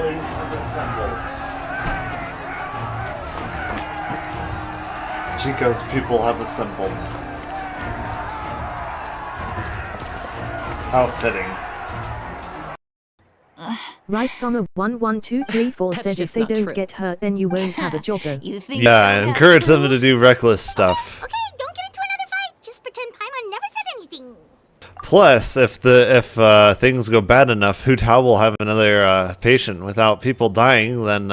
rebellies have assembled. Chico's people have assembled. How fitting. Rice-112334 says if they don't get hurt, then you won't have a job though. Yeah, encourage them to do reckless stuff. Okay, don't get into another fight. Just pretend Paimon never said anything. Plus, if things go bad enough, Hu Tao will have another patient. Without people dying, then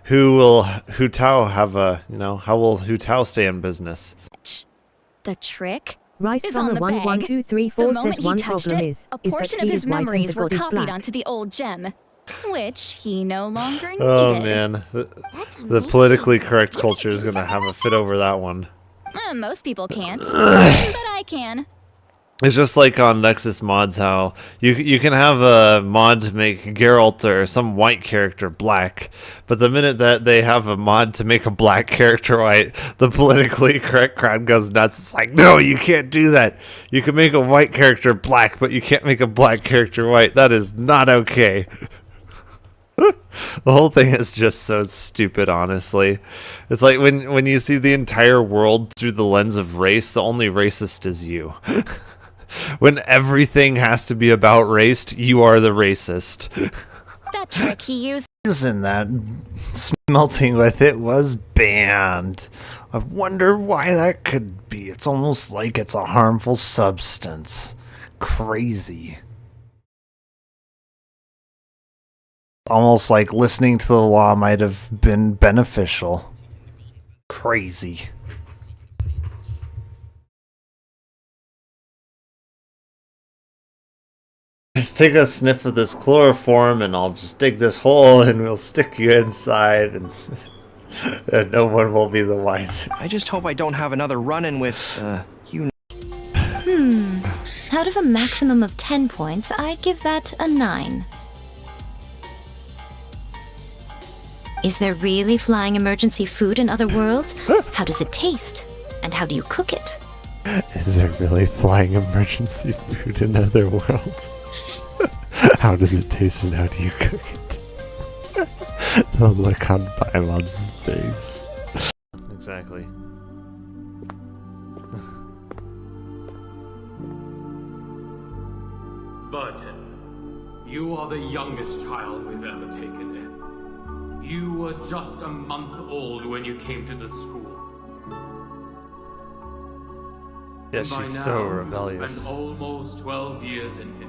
Hu Tao have how will Hu Tao stay in business? The trick? Rice-111234 says one problem is a portion that of he his is white and memories the were god is copied black. onto the old gem, which he no longer needed. Oh man, the politically correct culture is gonna have a fit over that one. Most people can't, but I can. It's just like on Nexus mods, how you can have a mod to make Geralt or some white character black, but the minute that they have a mod to make a black character white, the politically correct crowd goes nuts. It's like, no, you can't do that. You can make a white character black, but you can't make a black character white. That is not okay. The whole thing is just so stupid, honestly. It's like when you see the entire world through the lens of race, the only racist is you. When everything has to be about race, you are the racist. That trick he used. Using that smelting with it was banned. I wonder why that could be. It's almost like it's a harmful substance. Crazy. Almost like listening to the law might have been beneficial. Crazy. Just take a sniff of this chloroform and I'll just dig this hole and we'll stick you inside and, and no one will be the wiser. I just hope I don't have another run-in with, you. Out of a maximum of 10 points, I'd give that a 9. Is there really flying emergency food in other worlds? How does it taste? And how do you cook it? Is there really flying emergency food in other worlds? How does it taste and how do you cook it? The look on Paimon's face. Exactly. Burton, you are the youngest child we've ever taken in. You were just a month old when you came to the school. Yeah, And by she's now, so you've rebellious. spent almost 12 years in here.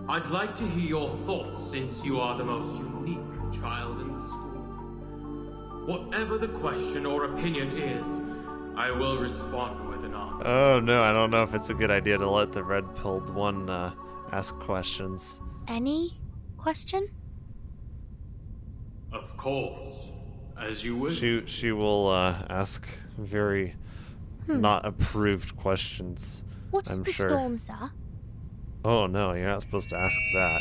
I'd like to hear your thoughts since you are the most unique child in the school. Whatever the question or opinion is, I will respond with an answer. Oh no, I don't know if it's a good idea to let the red-pilled one ask questions. Any question? Of course, as you wish. She will ask very not approved questions. What is I'm the sure. storm, sir? Oh no, you're not supposed to ask that.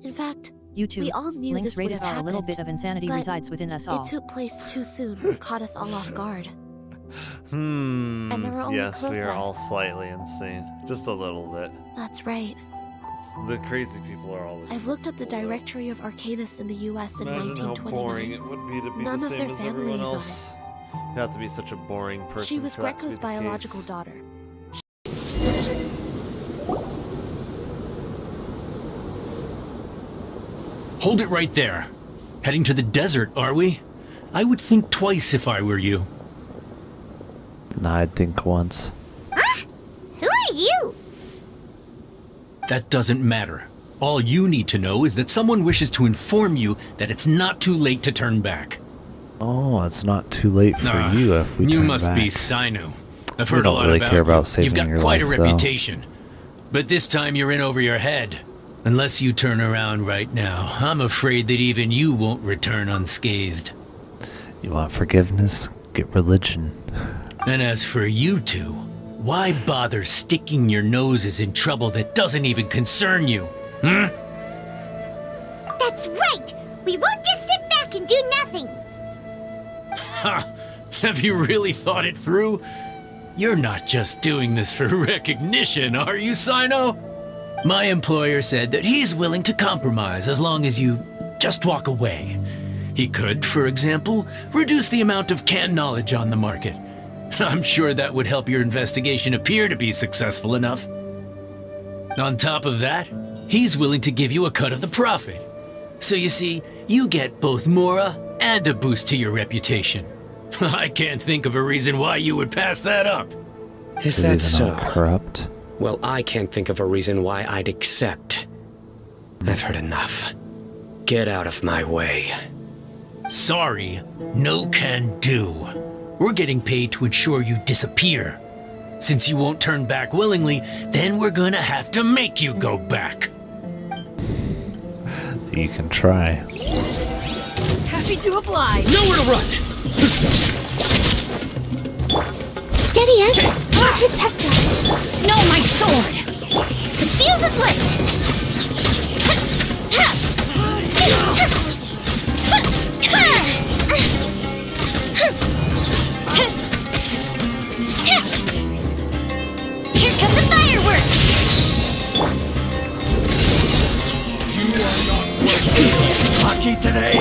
In fact, YouTube, we all knew Link's this would rated have R. A little happened, bit of insanity but resides within us all. it took place too soon and caught us all off guard. And there were only yes, close we are left. all slightly insane. Just a little bit. That's right. The crazy people are all. I've looked up the directory of Arcadis in the US in Imagine how 1929. boring it would be to be None the of same their as family everyone is on else. You have to be such a boring person. She was for that to be Greco's the biological case. daughter. Hold it right there. Heading to the desert, are we? I would think twice if I were you. Nah, I'd think once. Who are you? That doesn't matter. All you need to know is that someone wishes to inform you that it's not too late to turn back. Oh, it's not too late for you if we You turn must back. be Sinu. I've We heard a don't lot really about care about you. saving You've got your quite life, a though. reputation. But this time you're in over your head. Unless you turn around right now, I'm afraid that even you won't return unscathed. You want forgiveness? Get religion. And as for you two, why bother sticking your noses in trouble that doesn't even concern you? Hmm? That's right! We won't just sit back and do nothing! Ha! Have you really thought it through? You're not just doing this for recognition, are you, Sino? My employer said that he's willing to compromise as long as you just walk away. He could, for example, reduce the amount of canned knowledge on the market. I'm sure that would help your investigation appear to be successful enough. On top of that, he's willing to give you a cut of the profit. So you see, you get both Mora and a boost to your reputation. I can't think of a reason why you would pass that up. Is that so? Corrupt. Well, I can't think of a reason why I'd accept. I've heard enough. Get out of my way. Sorry, no can do. We're getting paid to ensure you disappear. Since you won't turn back willingly, then we're gonna have to make you go back. You can try. Happy to oblige. Nowhere to run! Steady us or protect us. No, my sword. The fuse is lit. Here come the fireworks. Lucky today.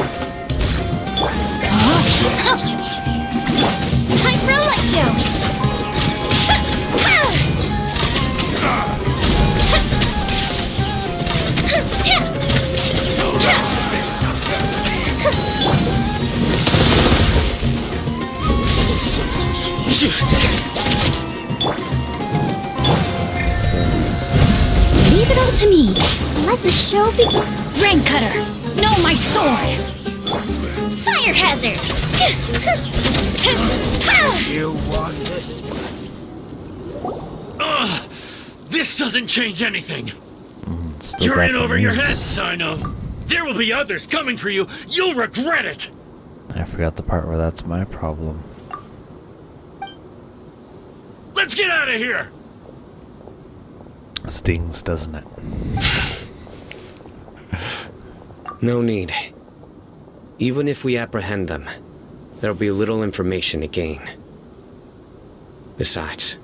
Time for a light show. Leave it all to me. Let the show begin. Rain cutter. No, my sword. Fire hazard. You won this. This doesn't change anything. Still You're got in the over your news. head, Sino. There will be others coming for you. You'll regret it. I forgot the part where that's my problem. Let's get out of here. Stings, doesn't it? No need. Even if we apprehend them, there'll be little information to gain. Besides,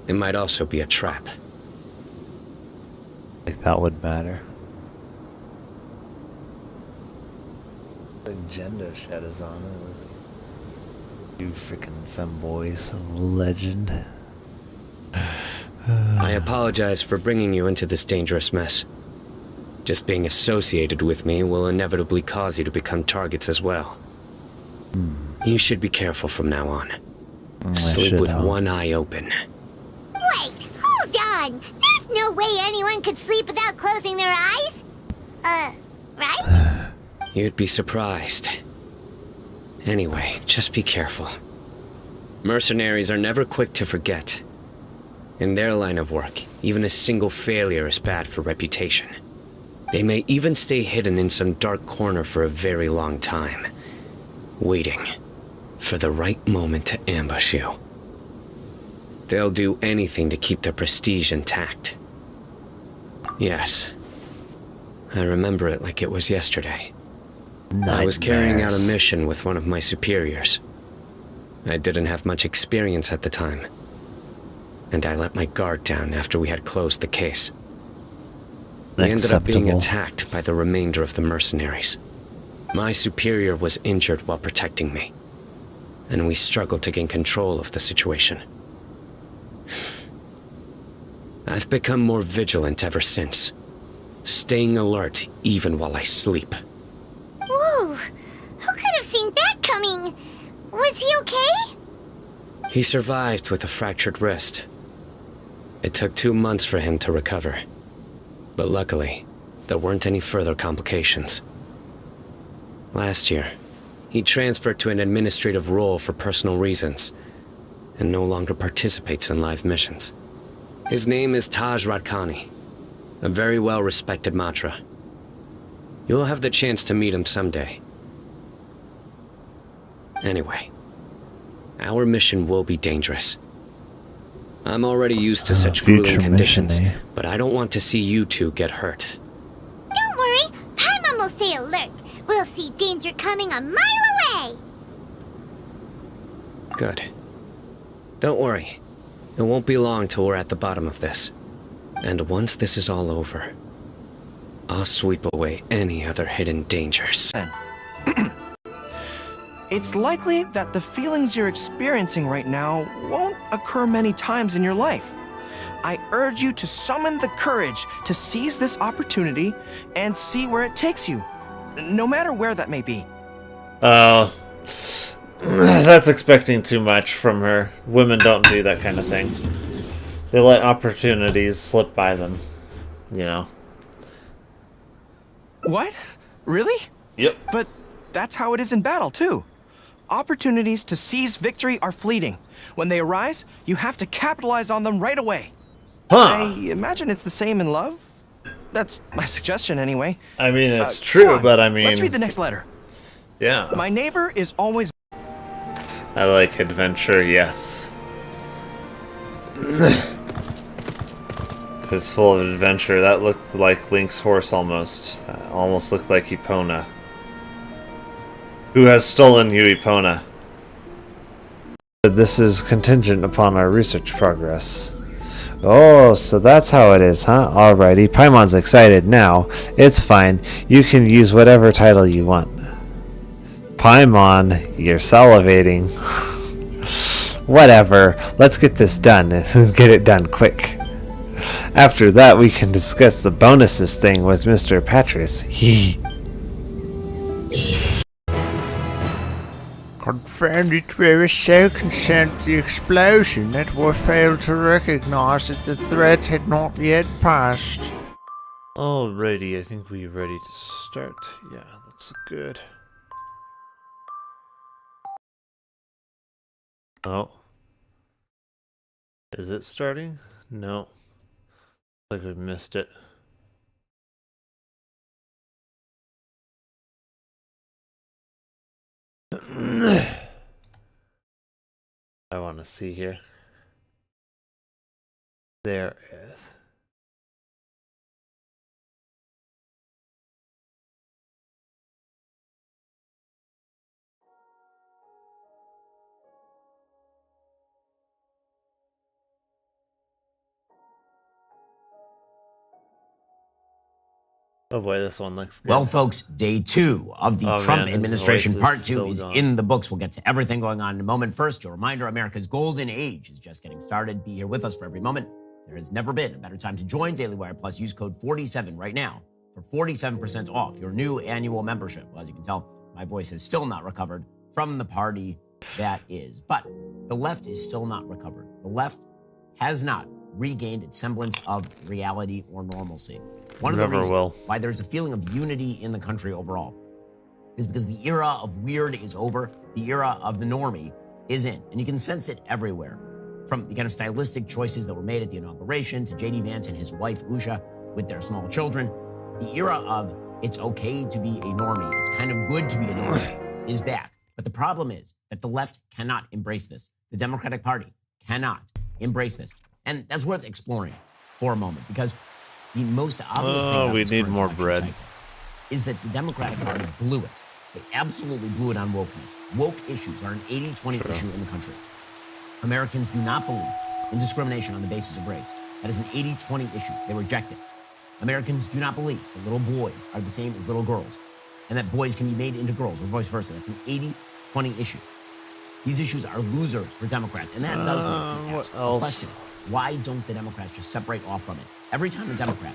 it might also be a trap. Like that would matter. The agenda shed is on it, Lizzie. You freaking femboys of legend. I apologize for bringing you into this dangerous mess. Just being associated with me will inevitably cause you to become targets as well. You should be careful from now on. Sleep with one eye open. Wait, hold on. There's no way anyone could sleep without closing their eyes. Right? You'd be surprised. Anyway, just be careful. Mercenaries are never quick to forget. In their line of work, even a single failure is bad for reputation. They may even stay hidden in some dark corner for a very long time, waiting for the right moment to ambush you. They'll do anything to keep their prestige intact. Yes, I remember it like it was yesterday. I was carrying out a mission with one of my superiors. I didn't have much experience at the time, and I let my guard down after we had closed the case. We ended up being attacked by the remainder of the mercenaries. My superior was injured while protecting me, and we struggled to gain control of the situation. I've become more vigilant ever since, staying alert even while I sleep. Whoa, who could have seen that coming? Was he okay? He survived with a fractured wrist. It took 2 months for him to recover. But luckily, there weren't any further complications. Last year, he transferred to an administrative role for personal reasons, and no longer participates in live missions. His name is Taj Radkani, a very well-respected Matra. You'll have the chance to meet him someday. Anyway, our mission will be dangerous. I'm already used to such grueling conditions, but I don't want to see you two get hurt. Don't worry, Paimon will stay alert. We'll see danger coming a mile away. Good. Don't worry. It won't be long till we're at the bottom of this. And once this is all over, I'll sweep away any other hidden dangers. It's likely that the feelings you're experiencing right now won't occur many times in your life. I urge you to summon the courage to seize this opportunity and see where it takes you, no matter where that may be. Oh, that's expecting too much from her. Women don't do that kind of thing. They let opportunities slip by them, you know. What? Really? Yep. But that's how it is in battle, too. Opportunities to seize victory are fleeting. When they arise, you have to capitalize on them right away. I imagine it's the same in love. That's my suggestion, anyway. I mean, it's true, but I mean... Let's read the next letter. Yeah. My neighbor is always... I like adventure, yes. It's full of adventure. That looked like Link's horse almost. Almost looked like Epona. Who has stolen you, Epona? This is contingent upon our research progress. Oh, so that's how it is, huh? Alrighty, Paimon's excited now. It's fine. You can use whatever title you want. Paimon, you're salivating. Whatever. Let's get this done and get it done quick. After that, we can discuss the bonuses thing with Mr. Patris. Confirmed it were a second sense the explosion that we failed to recognize that the threat had not yet passed. Alrighty, I think we're ready to start. Yeah, looks good. Oh. Is it starting? No. Looks like we missed it. I want to see here. There is. Oh boy, this one looks good. Well, folks, day 2 of the Trump administration, part 2, is in the books. We'll get to everything going on in a moment. First, a reminder, America's golden age is just getting started. Be here with us for every moment. There has never been a better time to join Daily Wire Plus. Use code 47 right now for 47% off your new annual membership. Well, as you can tell, my voice has still not recovered from the party that is. But the left is still not recovered. The left has not regained its semblance of reality or normalcy. One of the reasons why there's a feeling of unity in the country overall is because the era of weird is over. The era of the normie is in. And you can sense it everywhere. From the kind of stylistic choices that were made at the inauguration to J.D. Vance and his wife, Usha, with their small children. The era of it's okay to be a normie, it's kind of good to be a normie, is back. But the problem is that the left cannot embrace this. The Democratic Party cannot embrace this. And that's worth exploring for a moment, because the most obvious thing about we this need current more election bread. cycle is that the Democratic Party blew it. They absolutely blew it on wokeness. Woke issues are an 80-20 issue in the country. Americans do not believe in discrimination on the basis of race. That is an 80-20 issue. They reject it. Americans do not believe that little boys are the same as little girls, and that boys can be made into girls, or vice versa. That's an 80-20 issue. These issues are losers for Democrats, and that does make me ask the question, why don't the Democrats just separate off from it? Every time a Democrat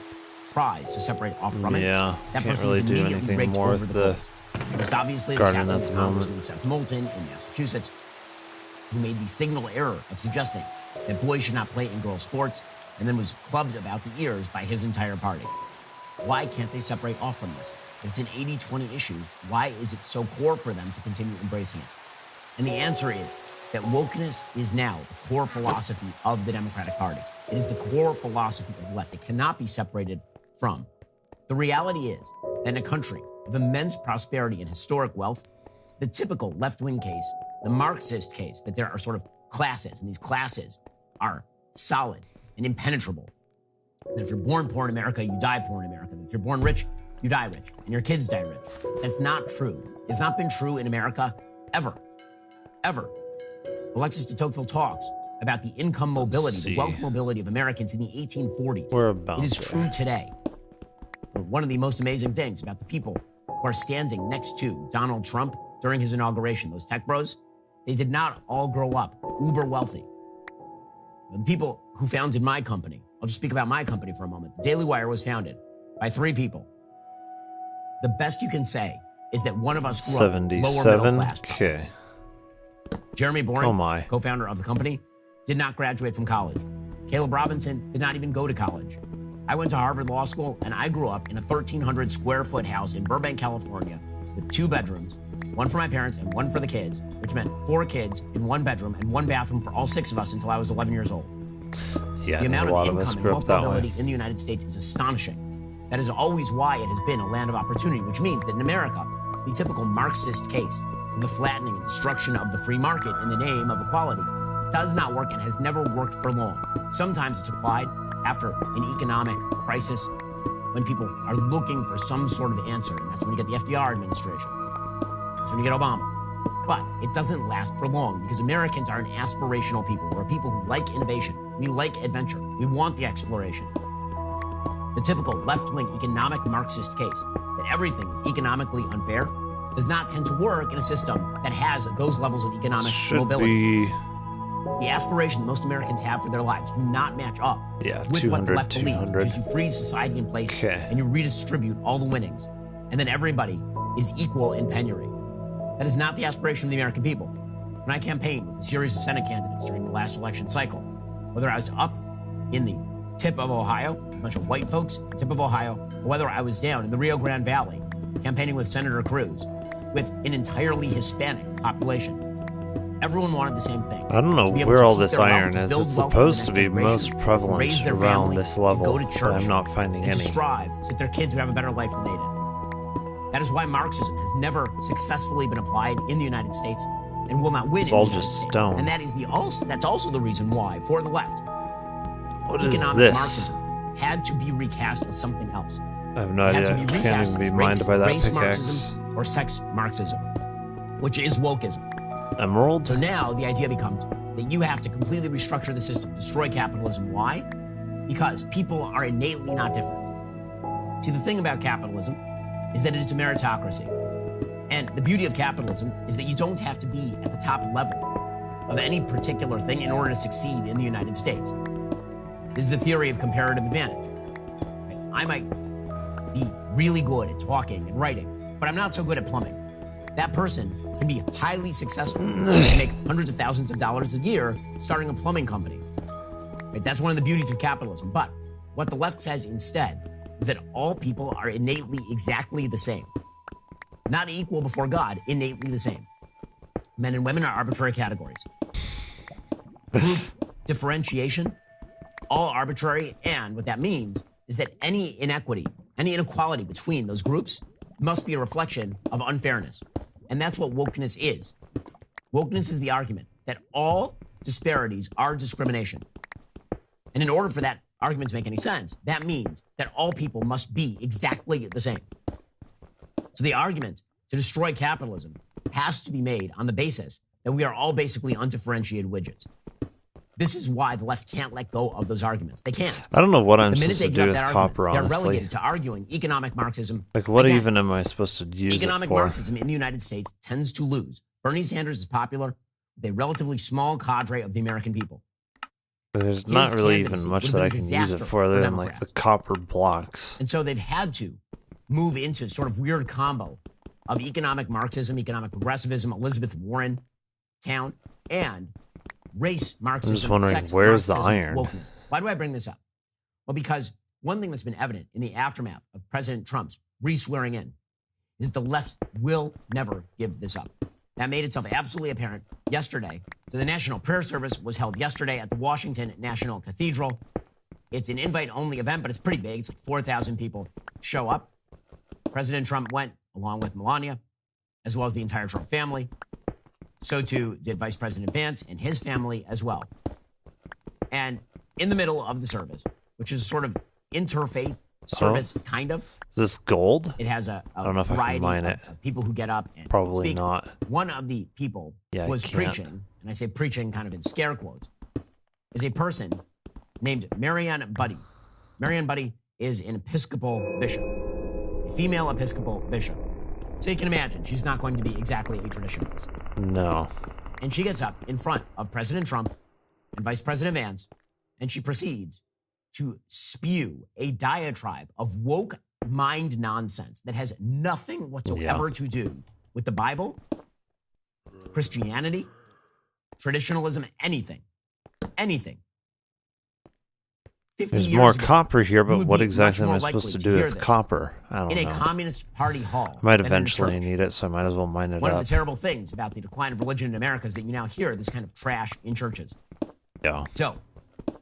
tries to separate off from it, that person is immediately raked over the polls. Most obviously, this happened with Congressman Seth Moulton in Massachusetts, who made the signal error of suggesting that boys should not play in girls' sports, and then was clubbed about the ears by his entire party. Why can't they separate off from this? If it's an 80-20 issue, why is it so core for them to continue embracing it? And the answer is that wokeness is now the core philosophy of the Democratic Party. It is the core philosophy of the left. It cannot be separated from. The reality is that in a country of immense prosperity and historic wealth, the typical left-wing case, the Marxist case, that there are sort of classes, and these classes are solid and impenetrable. That if you're born poor in America, you die poor in America. That if you're born rich, you die rich, and your kids die rich. That's not true. It's not been true in America ever. Ever. Alexis de Tocqueville talks about the income mobility, the wealth mobility of Americans in the 1840s. We're about It is there. true today. One of the most amazing things about the people who are standing next to Donald Trump during his inauguration, those tech bros, they did not all grow up uber wealthy. The people who founded my company, I'll just speak about my company for a moment. The Daily Wire was founded by 3 people. The best you can say is that one of us grew up lower middle 77. class. Okay. Jeremy Boring, Oh my. co-founder of the company, did not graduate from college. Caleb Robinson did not even go to college. I went to Harvard Law School, and I grew up in a 1,300 square foot house in Burbank, California, with 2 bedrooms, one for my parents and one for the kids, which meant 4 kids in 1 bedroom and 1 bathroom for all 6 of us until I was 11 years old. Yeah, I The think amount a lot of of us income and grew up wealth that mobility way. in the United States is astonishing. That is always why it has been a land of opportunity, which means that in America, the typical Marxist case of the flattening and destruction of the free market in the name of equality does not work and has never worked for long. Sometimes it's applied after an economic crisis when people are looking for some sort of answer, and that's when you get the FDR administration. That's when you get Obama. But it doesn't last for long because Americans are an aspirational people. We're people who like innovation. We like adventure. We want the exploration. The typical left-wing economic Marxist case that everything is economically unfair does not tend to work in a system that has those levels of economic Should mobility. be, The aspiration that most Americans have for their lives do not match up yeah, with what the 200, left believes, which 200. is you freeze society in place Okay. and you redistribute all the winnings, and then everybody is equal in penury. That is not the aspiration of the American people. When I campaigned with a series of Senate candidates during the last election cycle, whether I was up in the tip of Ohio, a bunch of white folks, tip of Ohio, or whether I was down in the Rio Grande Valley campaigning with Senator Cruz with an entirely Hispanic population, everyone wanted the same thing. I don't know To be able where to all keep this their wealth, iron to is. build It's wealth for the supposed to next be generation, most to prevalent raise their around family, this to level, go to but church, I'm not finding and any. to strive so that their kids would have a better life than they did. That is why Marxism has never successfully been applied in the United States and will not win It's in all the United just States. stone. And that is that's also the reason why, for the left, What is economic this? Marxism had to be recast as something else. I have no It had idea. to I be can't recast even be as minded by that race pickaxe. Marxism or sex Marxism, which is wokeism. Emerald? So now the idea becomes that you have to completely restructure the system, destroy capitalism. Why? Because people are innately not different. See, the thing about capitalism is that it's a meritocracy. And the beauty of capitalism is that you don't have to be at the top level of any particular thing in order to succeed in the United States. This is the theory of comparative advantage. I might be really good at talking and writing, but I'm not so good at plumbing. That person can be highly successful and make hundreds of thousands of dollars a year starting a plumbing company. Right? That's one of the beauties of capitalism. But what the left says instead is that all people are innately exactly the same. Not equal before God, innately the same. Men and women are arbitrary categories. Group differentiation, all arbitrary, and what that means is that any inequity, any inequality between those groups must be a reflection of unfairness. And that's what wokeness is. Wokeness is the argument that all disparities are discrimination. And in order for that argument to make any sense, that means that all people must be exactly the same. So the argument to destroy capitalism has to be made on the basis that we are all basically undifferentiated widgets. This is why the left can't let go of those arguments. They can't. I don't know what I'm The minute supposed they to give do up with that argument, copper, they're honestly. relegated to arguing economic Marxism. Like, what Again, even am I supposed to use economic it for? Marxism in the United States tends to lose. Bernie Sanders is popular with a relatively small cadre of the American people. But there's His not really candidacy even much would that I have been can a use it disaster for other than like the Democrats. copper blocks. And so they've had to move into sort of weird combo of economic Marxism, economic progressivism, Elizabeth Warren town, and race Marxism. I'm just wondering, sex where's the Marxism, iron? wokeness. Why do I bring this up? Well, because one thing that's been evident in the aftermath of President Trump's re-swearing in is that the left will never give this up. That made itself absolutely apparent yesterday. So the National Prayer Service was held yesterday at the Washington National Cathedral. It's an invite-only event, but it's pretty big. It's like 4,000 people show up. President Trump went along with Melania, as well as the entire Trump family. So too did Vice President Vance and his family as well. And in the middle of the service, which is sort of interfaith service, kind of, Is this gold? it has a I don't know if I can variety mine of, it. of people who get up and Probably speak. not. One of the people Yeah, I was can't. preaching, and I say preaching kind of in scare quotes, is a person named Marianne Buddy. Marianne Buddy is an Episcopal bishop, a female Episcopal bishop. So you can imagine she's not going to be exactly a traditionalist. No. And she gets up in front of President Trump and Vice President Vance, and she proceeds to spew a diatribe of woke mind nonsense that has nothing whatsoever to do with the Bible, Christianity, traditionalism, anything. 50 There's years more ago, copper here, you but would what be exactly am I much more supposed to likely do hear with this copper? I don't in a know. Communist Party hall. I might than in a eventually church. need it, so I might as well mine it One of up. the terrible things about the decline of religion in America is that you now hear this kind of trash in churches. Yeah. So,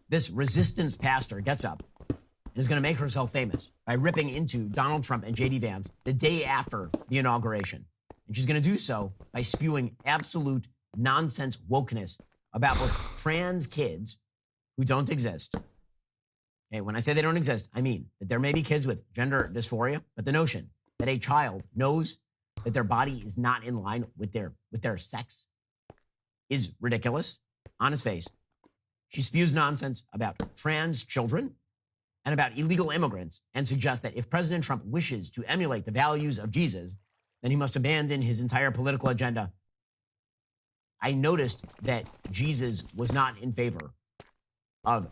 this resistance pastor gets up and is going to make herself famous by ripping into Donald Trump and J.D. Vance the day after the inauguration. And she's going to do so by spewing absolute nonsense wokeness about both trans kids who don't exist. Okay, when I say they don't exist, I mean that there may be kids with gender dysphoria, but the notion that a child knows that their body is not in line with their sex is ridiculous on its face. She spews nonsense about trans children and about illegal immigrants and suggests that if President Trump wishes to emulate the values of Jesus, then he must abandon his entire political agenda. I noticed that Jesus was not in favor of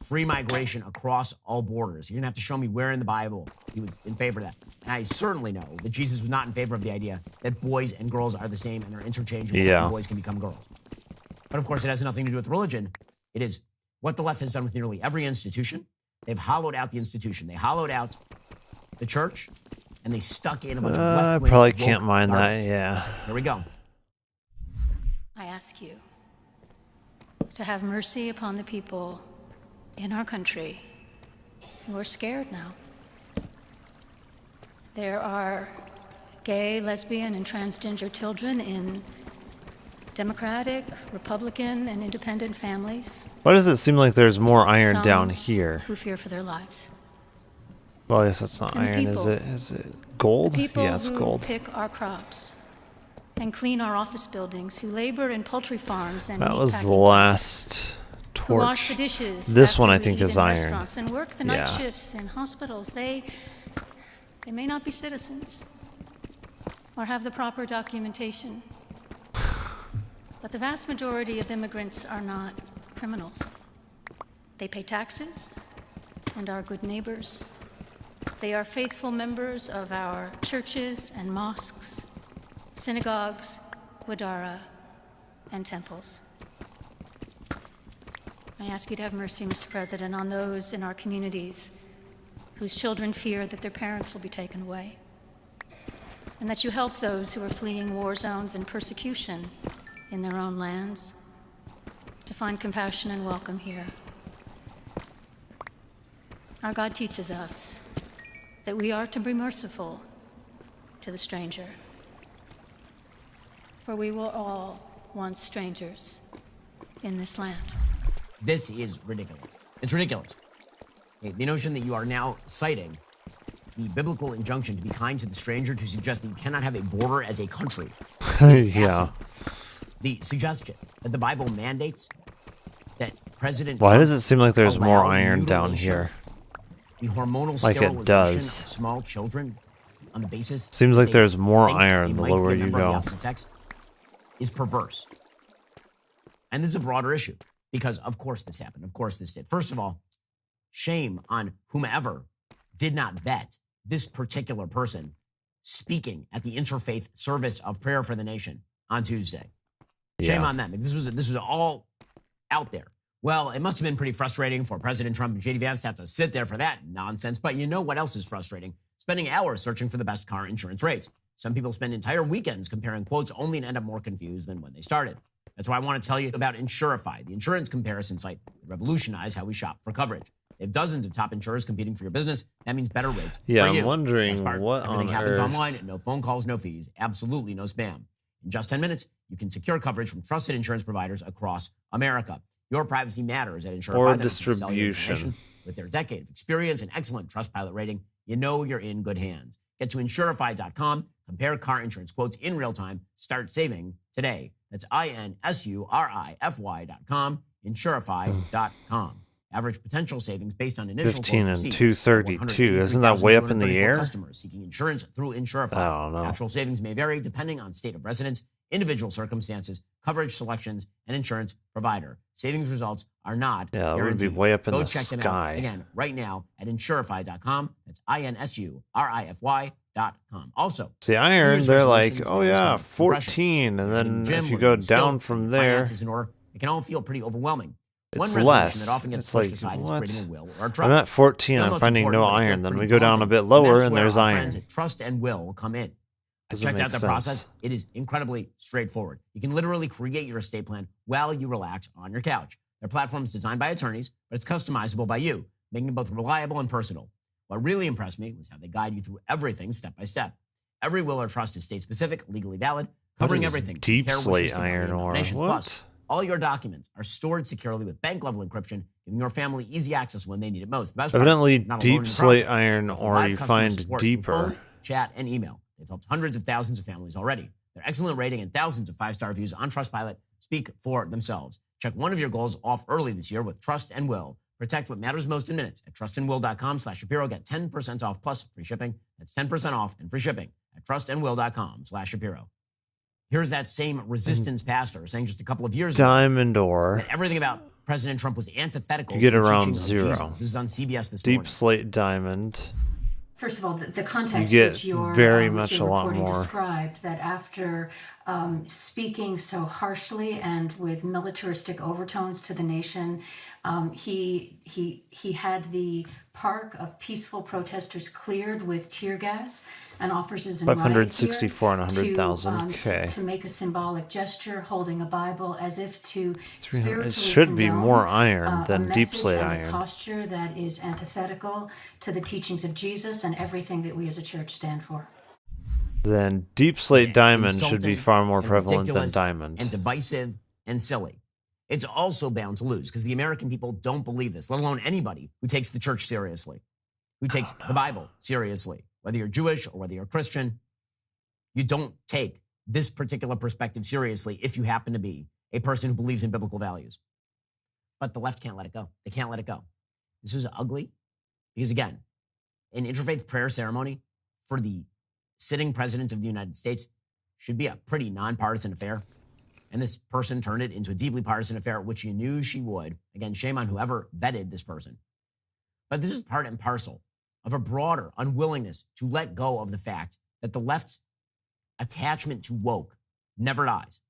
free migration across all borders. You're going to have to show me where in the Bible he was in favor of that. And I certainly know that Jesus was not in favor of the idea that boys and girls are the same and are interchangeable and boys can become girls. But of course, it has nothing to do with religion. It is what the left has done with nearly every institution. They've hollowed out the institution. They hollowed out the church, and they stuck in a bunch of left-wing I probably woke can't mind garbage. that, yeah. Here we go. I ask you to have mercy upon the people in our country who are scared now. There are gay, lesbian, and transgender children in Democratic, Republican, and independent families. Why does it seem like there's more iron Some down here? who fear for their lives. Well, I guess that's not And the iron, is people- it? Is it gold? The people Yeah, it's who gold. pick our crops and clean our office buildings, who labor in poultry farms and That was the meatpacking last who wash torch. the dishes This after one I we think eat is in iron. restaurants and work the night Yeah. shifts in hospitals. They may not be citizens or have the proper documentation, but the vast majority of immigrants are not criminals. They pay taxes and are good neighbors. They are faithful members of our churches and mosques, synagogues, wadara, and temples. I ask you to have mercy, Mr. President, on those in our communities whose children fear that their parents will be taken away, and that you help those who are fleeing war zones and persecution in their own lands to find compassion and welcome here. Our God teaches us that we are to be merciful to the stranger, for we were all once strangers in this land. This is ridiculous. It's ridiculous. Okay, the notion that you are now citing the biblical injunction to be kind to the stranger to suggest that you cannot have a border as a country. Yeah. The suggestion that the Bible mandates that President Why Trump does it seem like there's more allow the iron down mutilation, here? The hormonal Like it sterilization does. of small children on the basis Seems like they there's more think iron they the might be a lower you member of the go. opposite sex is perverse. And this is a broader issue because, of course, this happened. Of course, this did. First of all, shame on whomever did not vet this particular person speaking at the interfaith service of prayer for the nation on Tuesday. Shame Yeah. on them. This was all out there. Well, it must have been pretty frustrating for President Trump and J.D. Vance to have to sit there for that nonsense. But you know what else is frustrating? Spending hours searching for the best car insurance rates. Some people spend entire weekends comparing quotes only and end up more confused than when they started. That's why I want to tell you about Insurify, the insurance comparison site that revolutionized how we shop for coverage. They have dozens of top insurers competing for your business. That means better rates Yeah, for I'm you. wondering Best part, what everything on happens earth- online. No phone calls, no fees, absolutely no spam. In just 10 minutes, you can secure coverage from trusted insurance providers across America. Your privacy matters at Insurify. Or They don't just sell you distribution. information. With their decade of experience and excellent Trustpilot rating, you know you're in good hands. Get to Insurify.com, compare car insurance quotes in real time, start saving today. That's INSURIFY.com. Insurify.com. Average potential savings based on initial 15 quotes and received, 232. Isn't that way up in the air? Customers seeking insurance through Insurify. I don't know. Actual savings may vary depending on state of residence, individual circumstances, coverage selections, and insurance provider. Savings results are not Yeah, that would guaranteed. be way up in Go the check them out sky. again right now at Insurify.com. That's INSURIFY.com. Also, See, iron, New they're Year's like, resolutions, oh that's yeah, called progression. 14. And then In the gym, if you or go in skill, down from and there, finances in order, it can all feel pretty overwhelming. One it's resolution less. that often gets It's pushed like, aside is what? creating a will or a I'm trust. at 14, Even though I'm it's finding no important, it iron. feels Then we pretty go down a daunting. bit lower That's and where there's our iron. friends at Trust and Will come in. I Doesn't checked make out the sense. process. It is incredibly straightforward. You can literally create your estate plan while you relax on your couch. Their platform is designed by attorneys, but it's customizable by you, making it both reliable and personal. What really impressed me was how they guide you through everything step by step. Every will or trust is state-specific, legally valid, covering is everything. from deep care, wishes slate to memory iron and ore? nominations. What? Plus, all your documents are stored securely with bank-level encryption, giving your family easy access when they need it most. The best part, Evidently, you're not alone in deep the slate process. iron With ore live you customer find support through deeper. phone, chat, and email. They've helped hundreds of thousands of families already. Their excellent rating and thousands of 5-star reviews on Trustpilot speak for themselves. Check one of your goals off early this year with Trust and Will. Protect what matters most in minutes at trustandwill.com/Shapiro. Get 10% off plus free shipping. That's 10% off and free shipping at trustandwill.com/Shapiro. Here's that same resistance pastor saying just a couple of years ago Diamond ore. that everything about President Trump was antithetical You get to the around teaching of 0. Jesus. This is on CBS this Deep morning. slate diamond. First of all, the context You get which your very which much your a lot reporting more. described, that after speaking so harshly and with militaristic overtones to the nation, he had the park of peaceful protesters cleared with tear gas, and officers in riot gear 564 and 100,000. Okay. to make a symbolic gesture, holding a Bible as if to 300 it spiritually should be condone, more iron a than deep message slate and a iron. posture that is antithetical to the teachings of Jesus and everything that we as a church stand for. Then deep slate diamond should be Insulting far more and prevalent than ridiculous diamond. and divisive and silly. It's also bound to lose because the American people don't believe this, let alone anybody who takes the church seriously, who takes the Bible seriously. Whether you're Jewish or whether you're Christian, you don't take this particular perspective seriously if you happen to be a person who believes in biblical values. But the left can't let it go. They can't let it go. This is ugly because, again, an interfaith prayer ceremony for the sitting president of the United States should be a pretty nonpartisan affair. And this person turned it into a deeply partisan affair, which you knew she would. Again, shame on whoever vetted this person. But this is part and parcel of a broader unwillingness to let go of the fact that the left's attachment to woke never dies.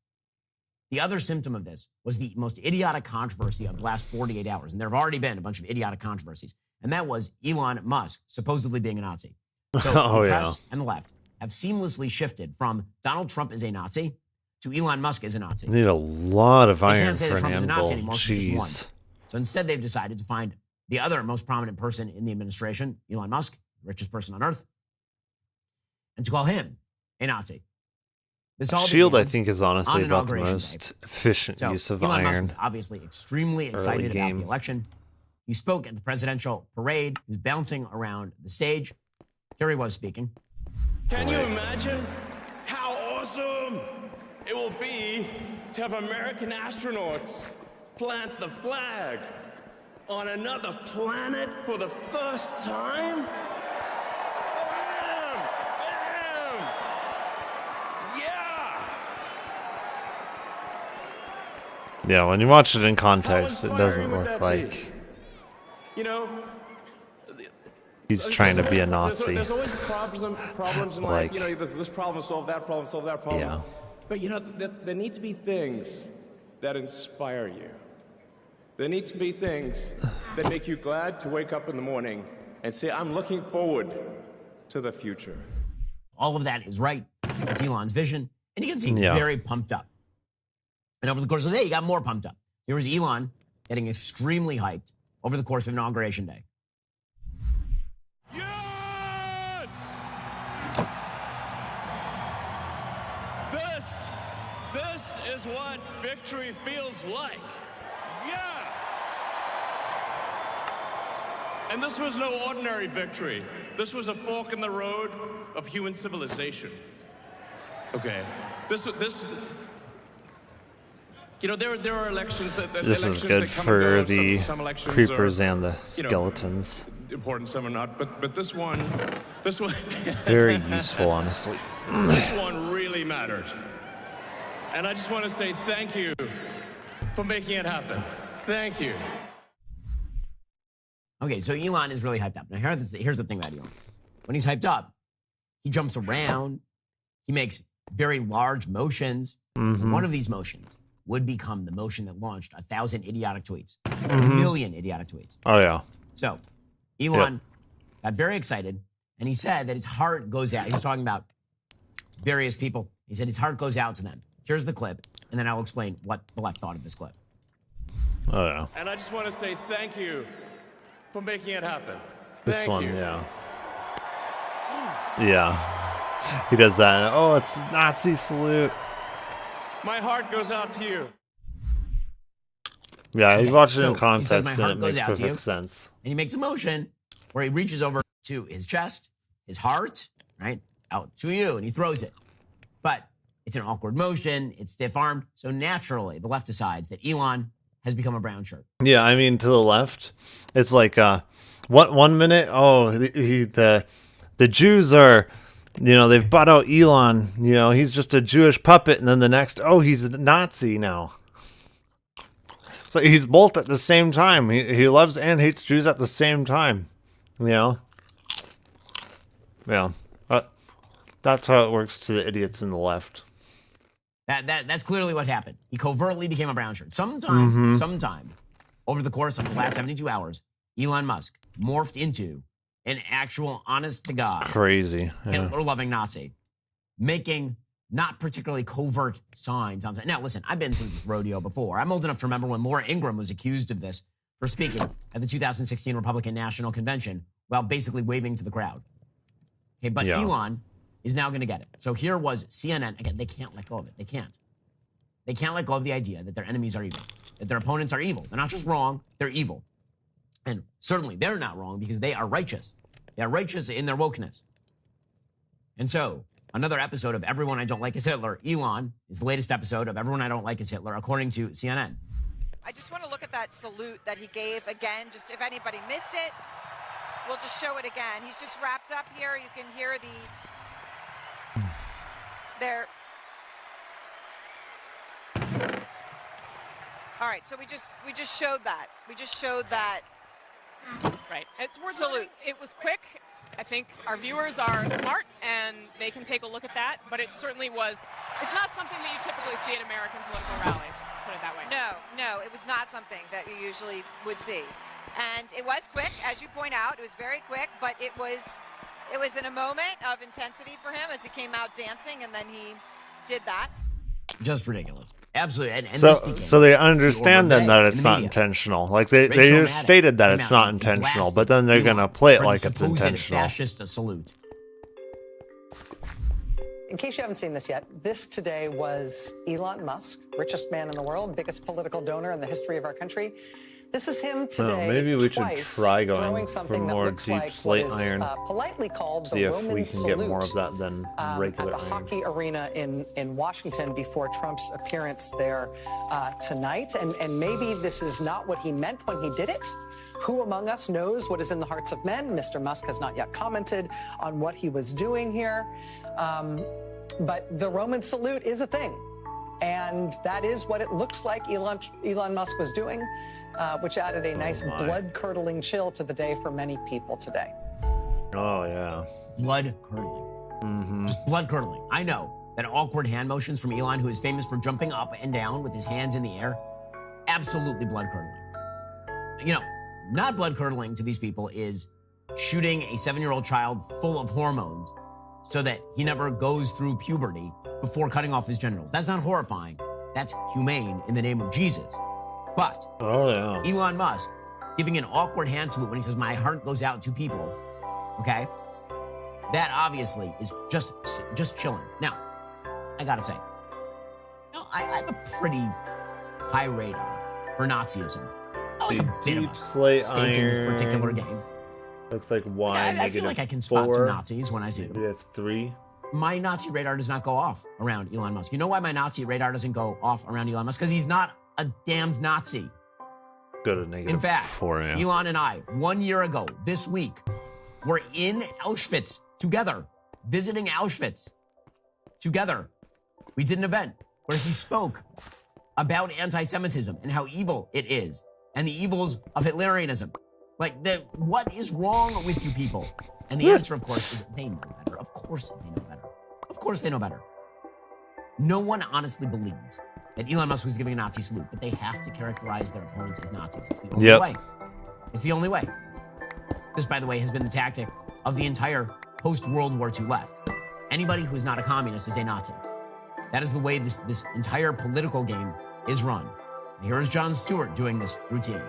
The other symptom of this was the most idiotic controversy of the last 48 hours. And there have already been a bunch of idiotic controversies. And that was Elon Musk supposedly being a Nazi. So Oh, the yeah. press and the left have seamlessly shifted from Donald Trump is a Nazi to Elon Musk is a Nazi. Need a lot of They iron can't say for that an Trump is a Nazi anvil. anymore. She's just one. Jeez. So instead, they've decided to find the other most prominent person in the administration, Elon Musk, the richest person on earth, and to call him a Nazi. This all Shield, I began think, is on honestly about the Inauguration most Day. efficient So use of Elon Musk iron. was obviously extremely excited about game. the election. He spoke at the presidential parade. He was bouncing around the stage. Here he was speaking. Can you imagine how awesome it will be to have American astronauts plant the flag on another planet for the first time? Bam! Bam! Yeah! Yeah, when you watch it in How context, it doesn't inspiring would look that be? like You know, he's trying to be a Nazi. There's always problems in life. Like- You know, there's this problem, solve that problem, solve that problem. Yeah. But you know, there need to be things that inspire you. There need to be things that make you glad to wake up in the morning and say, I'm looking forward to the future. All of that is right. That's Elon's vision. And you can see he's Yeah. very pumped up. And over the course of the day, he got more pumped up. Here was Elon getting extremely hyped over the course of Inauguration Day. Yes! This is what victory feels like. Yeah! And this was no ordinary victory. This was a fork in the road of human civilization. Okay. You know, there are elections that So this is elections good that come for and go. the Some elections creepers are, and the you know, skeletons. important, some are not. But this one. Very useful, honestly. This one really mattered. And I just want to say thank you for making it happen. Thank you. Okay, so Elon is really hyped up. Now, here's the thing about Elon. When he's hyped up, he jumps around. He makes very large motions. Mm-hmm. One of these motions would become the motion that launched 1,000 idiotic tweets. Mm-hmm. A million idiotic tweets. Oh, yeah. So, Elon got very excited, and he said that his heart goes out. He was talking about various people. He said his heart goes out to them. Here's the clip, and then I'll explain what the left thought of this clip. Oh, yeah. And I just want to say thank you for making it happen. This Thank one, you. yeah. Yeah. He does that. Oh, it's Nazi salute. My heart goes out to you. Yeah, you watch it so in he says, context "My and heart it goes makes out to you." perfect sense. And he makes a motion where he reaches over to his chest, his heart, right? Out to you, and he throws it. But it's an awkward motion, it's stiff-armed, so naturally the left decides that Elon has become a brown shirt. Yeah, I mean, to the left, it's like, what 1 minute? Oh, the Jews are, you know, they've bought out Elon. You know, he's just a Jewish puppet. And then the next, oh, he's a Nazi now. So he's both at the same time. He loves and hates Jews at the same time. You know? Yeah. That's how it works to the idiots in the left. That's clearly what happened. He covertly became a brown shirt. Sometime over the course of the last 72 hours, Elon Musk morphed into an actual honest-to-God, Crazy. Yeah. Hitler-loving Nazi, making not particularly covert signs. Now, listen, I've been through this rodeo before. I'm old enough to remember when Laura Ingraham was accused of this for speaking at the 2016 Republican National Convention while basically waving to the crowd. Okay, but Elon is now going to get it. So here was CNN. Again, they can't let go of it. They can't. They can't let go of the idea that their enemies are evil, that their opponents are evil. They're not just wrong, they're evil. And certainly they're not wrong because they are righteous. They are righteous in their wokeness. And so, another episode of Everyone I Don't Like Is Hitler, Elon, is the latest episode of Everyone I Don't Like Is Hitler, according to CNN. I just want to look at that salute that he gave again, just if anybody missed it, we'll just show it again. He's just wrapped up here. You can hear there. All right, so we just showed that. We just showed that. Right. It's worth salute. It was quick. I think our viewers are smart and they can take a look at that, but it certainly was. It's not something that you typically see at American political rallies, put it that way. No, it was not something that you usually would see. And it was quick, as you point out. It was very quick, but it was in a moment of intensity for him as he came out dancing, and then he did that. Just ridiculous. Absolutely. And So they understand then that it's not intentional. Like they just stated that it's not intentional, but then they're going to play it like it's intentional. Fascist salute. In case you haven't seen this yet, this today was Elon Musk, richest man in the world, biggest political donor in the history of our country. This is him today. Maybe we should try going for something more deep slate iron. Politely called See the if Roman we can get more of that than regular at the iron. hockey arena in Washington before Trump's appearance there tonight. And maybe this is not what he meant when he did it. Who among us knows what is in the hearts of men? Mr. Musk has not yet commented on what he was doing here. But the Roman salute is a thing. And that is what it looks like Elon Musk was doing, which added a nice blood-curdling chill to the day for many people today. Oh, yeah. Blood-curdling. Mm-hmm. Just blood-curdling. I know that awkward hand motions from Elon, who is famous for jumping up and down with his hands in the air, absolutely blood-curdling. You know, not blood-curdling to these people is shooting a 7-year-old child full of hormones so that he never goes through puberty before cutting off his genitals. That's not horrifying. That's humane in the name of Jesus. But Elon Musk giving an awkward hand salute when he says, "My heart goes out to people," okay? That obviously is just chilling. Now, I gotta say, I have a pretty high radar for Nazism. I like a bit of a stake in this particular game. Looks like Y. I feel like I can spot some Nazis when I see them. We have 3. my Nazi radar does not go off around Elon Musk. You know why my Nazi radar doesn't go off around Elon Musk? Because he's not a damned Nazi. Go to negative In fact, 4, yeah. Elon and I, 1 year ago, this week, were in Auschwitz together, visiting Auschwitz together. We did an event where he spoke about anti-Semitism and how evil it is and the evils of Hitlerianism. Like, what is wrong with you people? And the answer, of course, is they know better. Of course they know better. Of course they know better. No one honestly believes that Elon Musk was giving a Nazi salute, but they have to characterize their opponents as Nazis. It's the only way. It's the only way. This, by the way, has been the tactic of the entire post-World War II left. Anybody who is not a communist is a Nazi. That is the way this entire political game is run. And here is Jon Stewart doing this routine.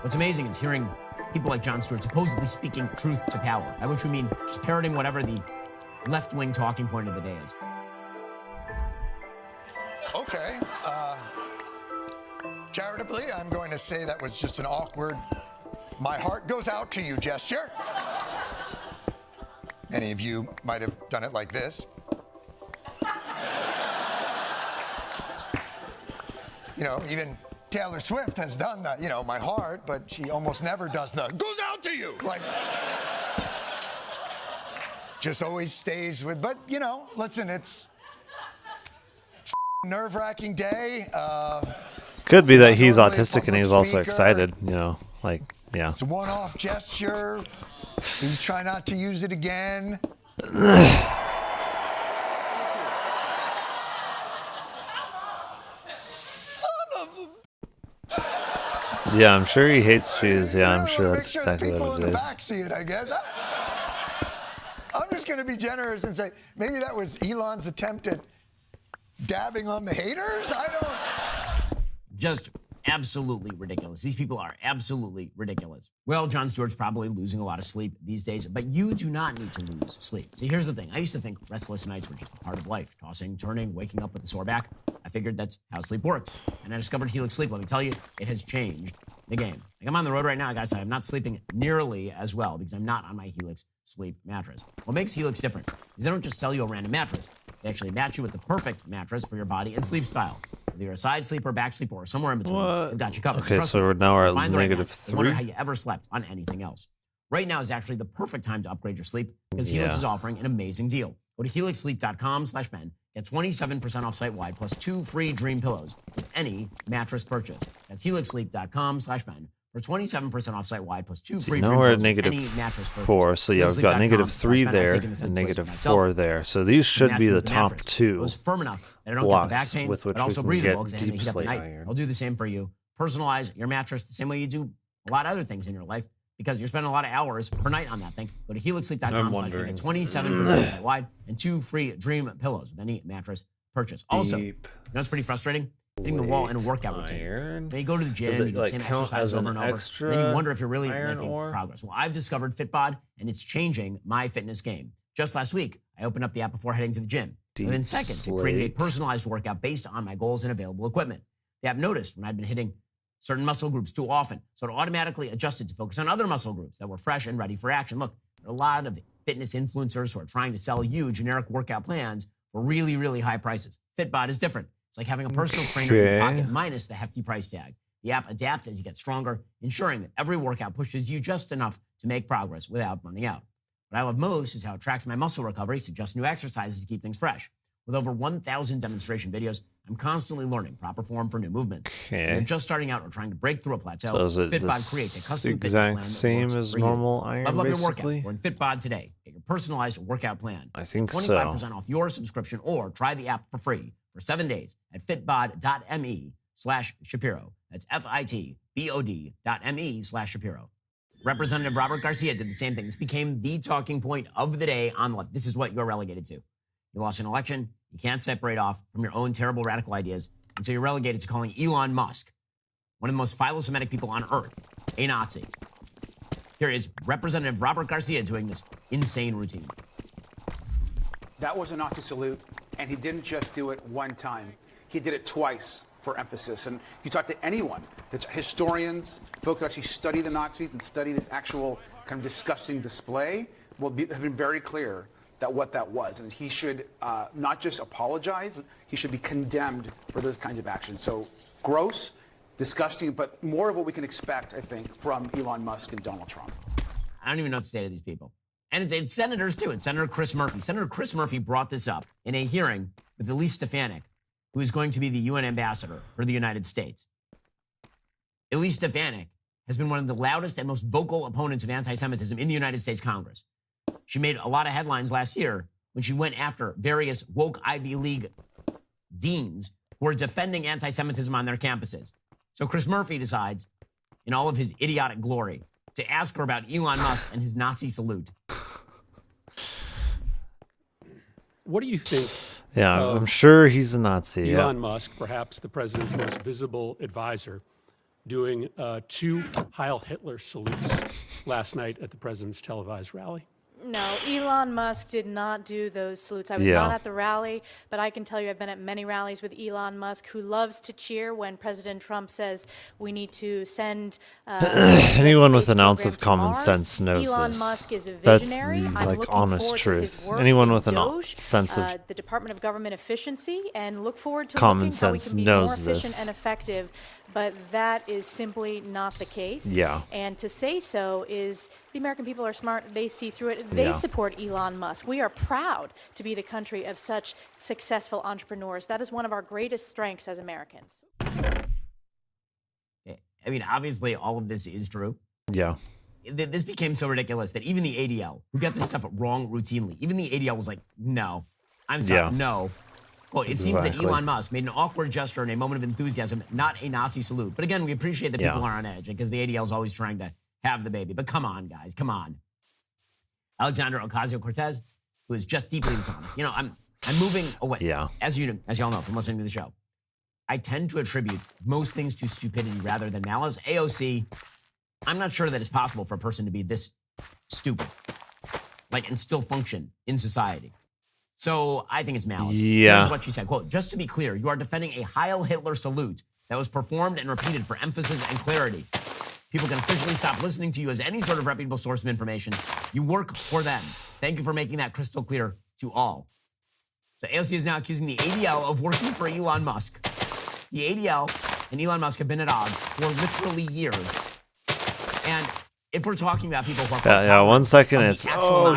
What's amazing is hearing people like Jon Stewart supposedly speaking truth to power, by which we mean just parroting whatever the left-wing talking point of the day is. Okay. Charitably, I'm going to say that was just an awkward, my heart goes out to you gesture. Many of you might have done it like this. You know, even Taylor Swift has done that, you know, my heart, but she almost never does the goes out to you. Like, just always stays with, but, you know, listen, it's nerve-wracking day. Could be that he's autistic and he's also excited, you know, like, yeah. It's a one-off gesture. He's trying not to use it again. Yeah, I'm sure he hates shoes. Yeah, I'm sure that's exactly what it is. See it, I guess. I'm just going to be generous and say maybe that was Elon's attempt at dabbing on the haters. I don't. Just absolutely ridiculous. These people are absolutely ridiculous. Well, Jon Stewart's probably losing a lot of sleep these days, but you do not need to lose sleep. See, here's the thing. I used to think restless nights were just a part of life. Tossing, turning, waking up with a sore back. I figured that's how sleep worked. And I discovered Helix Sleep. Let me tell you, it has changed the game. Like, I'm on the road right now, I gotta say, I'm not sleeping nearly as well because I'm not on my Helix Sleep mattress. What makes Helix different is they don't just sell you a random mattress. They actually match you with the perfect mattress for your body and sleep style. Whether you're a side sleeper, back sleeper, or somewhere in between, they've got you covered. Okay, Trust so me, now we're at find the right negative match. 3. I wonder how you ever slept on anything else. Right now is actually the perfect time to upgrade your sleep because Helix is offering an amazing deal. Go to helixsleep.com/Ben. Get 27% off site-wide plus 2 free Dream pillows with any mattress purchase. That's helixsleep.com/Ben for 27% off site-wide plus 2 free Dream Now we're pillows at with any mattress purchase. -4, so yeah, we've got -3 there and -4 there. So these should be the top two It was firm enough that I don't get the back blocks pain, with which but also we can breathable because get I have to deep heat up at slate night. iron. I'll do the same for you. Personalize your mattress the same way you do a lot of other things in your life because you're spending a lot of hours per night on that thing. Go to helixsleep.com/Ben. Get 27% site-wide and 2 free Dream pillows with any mattress purchase. Also, you know what's pretty frustrating? Hitting the wall in a workout routine. Now you go to the gym, you do the same exercises over and over, and then you wonder if you're really making progress. Well, I've discovered Fitbod, and it's changing my fitness game. Just last week, I opened up the app before heading to the gym. Within seconds, it created a personalized workout based on my goals and available equipment. The app noticed when I'd been hitting certain muscle groups too often, so it automatically adjusted to focus on other muscle groups that were fresh and ready for action. Look, there are a lot of fitness influencers who are trying to sell you generic workout plans for really, really high prices. Fitbod is different. It's like having a personal trainer in your pocket minus the hefty price tag. The app adapts as you get stronger, ensuring that every workout pushes you just enough to make progress without burning out. What I love most is how it tracks my muscle recovery, suggests new exercises to keep things fresh. With over 1,000 demonstration videos, I'm constantly learning proper form for new movement. When you're just starting out or trying to break through a plateau, So is it Fitbod creates a custom fitness exact plan that same works as for you. normal iron, Love your basically? workout. We're in Fitbod today. Get your personalized workout plan. I think 25% off your subscription or try the app for free for 7 days at fitbod.me/Shapiro. That's FITBOD.me/Shapiro. Representative Robert Garcia did the same thing. This became the talking point of the day on left. This is what you're relegated to. You lost an election. You can't separate off from your own terrible radical ideas. And so you're relegated to calling Elon Musk, one of the most philo-Semitic people on earth, a Nazi. Here is Representative Robert Garcia doing this insane routine. That was a Nazi salute, and he didn't just do it one time. He did it twice for emphasis. And if you talk to anyone, that's historians, folks that actually study the Nazis and study this actual kind of disgusting display, have been very clear what that was. And he should not just apologize, he should be condemned for those kinds of actions. So gross, disgusting, but more of what we can expect, I think, from Elon Musk and Donald Trump. I don't even know what to say to these people. And it's senators, too. It's Senator Chris Murphy. Senator Chris Murphy brought this up in a hearing with Elise Stefanik, who is going to be the UN ambassador for the United States. Elise Stefanik has been one of the loudest and most vocal opponents of anti-Semitism in the United States Congress. She made a lot of headlines last year when she went after various woke Ivy League deans who were defending anti-Semitism on their campuses. So Chris Murphy decides, in all of his idiotic glory, to ask her about Elon Musk and his Nazi salute. What do you think? Yeah, I'm sure he's a Nazi. Elon Musk, perhaps the president's most visible advisor, doing 2 Heil Hitler salutes last night at the president's televised rally. No, Elon Musk did not do those salutes. I was not at the rally, but I can tell you I've been at many rallies with Elon Musk, who loves to cheer when President Trump says we need to send anyone with an ounce of common sense knows Elon this. Musk is a That's visionary. I'm like looking honest forward to truth. his work Anyone in with an DOGE, sense of the Department of Government Efficiency, and look forward to common looking how we sense can be more knows efficient this. and effective. But that is simply not the case. Yeah. And to say so is the American people are smart. They see through it. They support Elon Musk. We are proud to be the country of such successful entrepreneurs. That is one of our greatest strengths as Americans. I mean, obviously, all of this is true. Yeah. This became so ridiculous that even the ADL, who got this stuff wrong routinely, even the ADL was like, no, I'm sorry, no. Quote, it seems that Elon Musk made an awkward gesture in a moment of enthusiasm, not a Nazi salute. But again, we appreciate that people are on edge because the ADL is always trying to have the baby. But come on, guys, come on. Alexandra Ocasio-Cortez, who is just deeply dishonest. You know, I'm moving away. Yeah. As you all know from listening to the show, I tend to attribute most things to stupidity rather than malice. AOC, I'm not sure that it's possible for a person to be this stupid, and still function in society. So I think it's malice. Yeah. Here's what she said. Quote, just to be clear, you are defending a Heil Hitler salute that was performed and repeated for emphasis and clarity. People can officially stop listening to you as any sort of reputable source of information. You work for them. Thank you for making that crystal clear to all. So AOC is now accusing the ADL of working for Elon Musk. The ADL and Elon Musk have been at odds for literally years. And if we're talking about people who are 1 second it's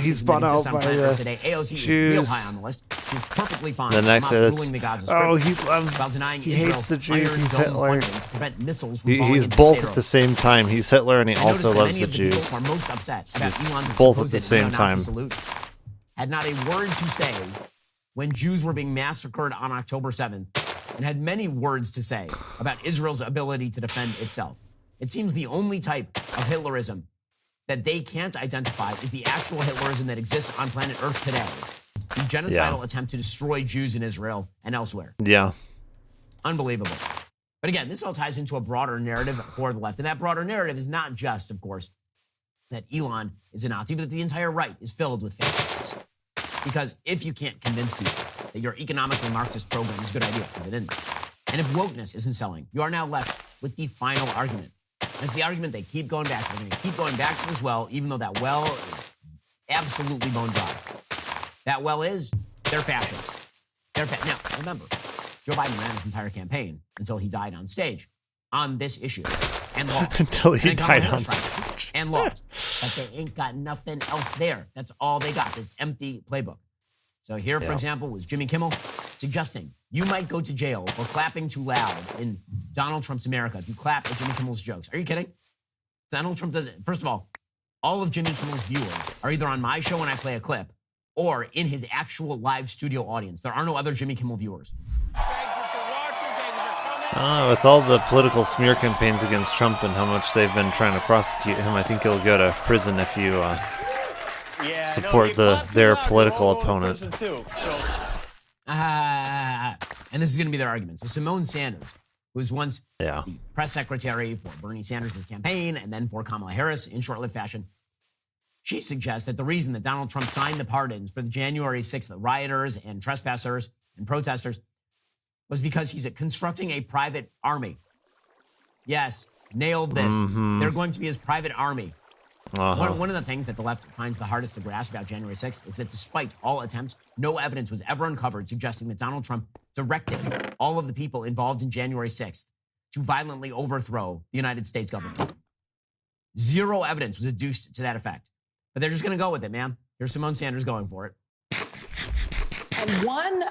he's bought out by the today, AOC Jews. is real high on the list. She's perfectly fine. The next Hamas is ruling the Gaza Strip, he loves while denying he Israel hates the Jews. iron He's dome Hitler. funding to prevent missiles from falling He's into both state at the roads. same time. He's Hitler and he I also noticed that loves many the of the people Jews. who are most upset about It's Elon's both at the supposed same neo-Nazi time. salute had not a word to say when Jews were being massacred on October 7th, and had many words to say about Israel's ability to defend itself. It seems the only type of Hitlerism that they can't identify is the actual Hitlerism that exists on planet Earth today. The genocidal attempt to destroy Jews in Israel and elsewhere. Yeah. Unbelievable. But again, this all ties into a broader narrative for the left. And that broader narrative is not just, of course, that Elon is a Nazi, but that the entire right is filled with fascists. Because if you can't convince people that your economically Marxist program is a good idea, because it isn't, and if wokeness isn't selling, you are now left with the final argument. And it's the argument they keep going back to. They're going to keep going back to this well, even though that well is absolutely bone dry. That well is, they're fascists. Now, remember, Joe Biden ran his entire campaign until he died on stage on this issue and lost. Until he And then Kamala died on Harris tried stage. and lost. But they ain't got nothing else there. That's all they got, this empty playbook. So here, for example, was Jimmy Kimmel suggesting you might go to jail for clapping too loud in Donald Trump's America if you clap at Jimmy Kimmel's jokes. Are you kidding? Donald Trump does it. First of all of Jimmy Kimmel's viewers are either on my show when I play a clip or in his actual live studio audience. There are no other Jimmy Kimmel viewers. With all the political smear campaigns against Trump and how much they've been trying to prosecute him, I think he'll go to prison if you support their political opponent. And this is going to be their argument. So Simone Sanders, who was once the press secretary for Bernie Sanders' campaign and then for Kamala Harris in short-lived fashion, she suggests that the reason that Donald Trump signed the pardons for the January 6th rioters and trespassers and protesters was because he's constructing a private army. Yes, nailed this. Mm-hmm. They're going to be his private army. One of the things that the left finds the hardest to grasp about January 6th is that despite all attempts, no evidence was ever uncovered suggesting that Donald Trump directed all of the people involved in January 6th to violently overthrow the United States government. Zero evidence was adduced to that effect. But they're just going to go with it, man. Here's Simone Sanders going for it. And one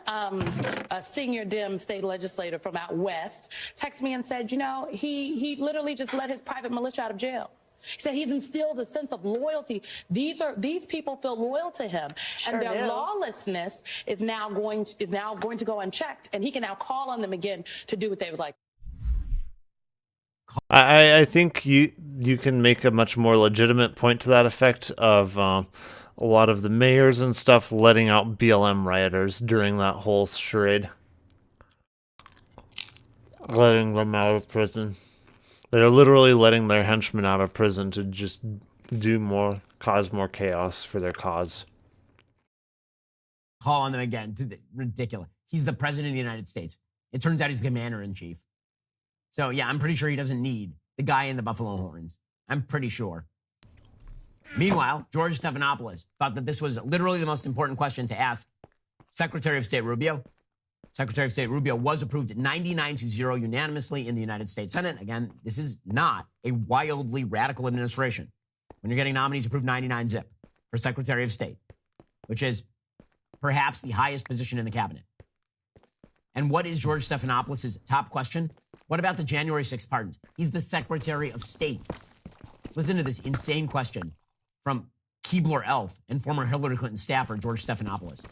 senior Dem state legislator from out west texted me and said, you know, he literally just let his private militia out of jail. He said he's instilled a sense of loyalty. These people feel loyal to him, Sure and their do. lawlessness is now going to go unchecked, and he can now call on them again to do what they would like. I think you can make a much more legitimate point to that effect of a lot of the mayors and stuff letting out BLM rioters during that whole charade. Letting them out of prison. They're literally letting their henchmen out of prison to just cause more chaos for their cause. Call on them again. Ridiculous. He's the president of the United States. It turns out he's the commander-in-chief. So, yeah, I'm pretty sure he doesn't need the guy in the buffalo horns. I'm pretty sure. Meanwhile, George Stephanopoulos thought that this was literally the most important question to ask Secretary of State Rubio. Secretary of State Rubio was approved 99-0 unanimously in the United States Senate. Again, this is not a wildly radical administration. When you're getting nominees approved 99-0 for Secretary of State, which is perhaps the highest position in the cabinet. And what is George Stephanopoulos' top question? What about the January 6th pardons? He's the Secretary of State. Listen to this insane question from Keebler Elf and former Hillary Clinton staffer George Stephanopoulos.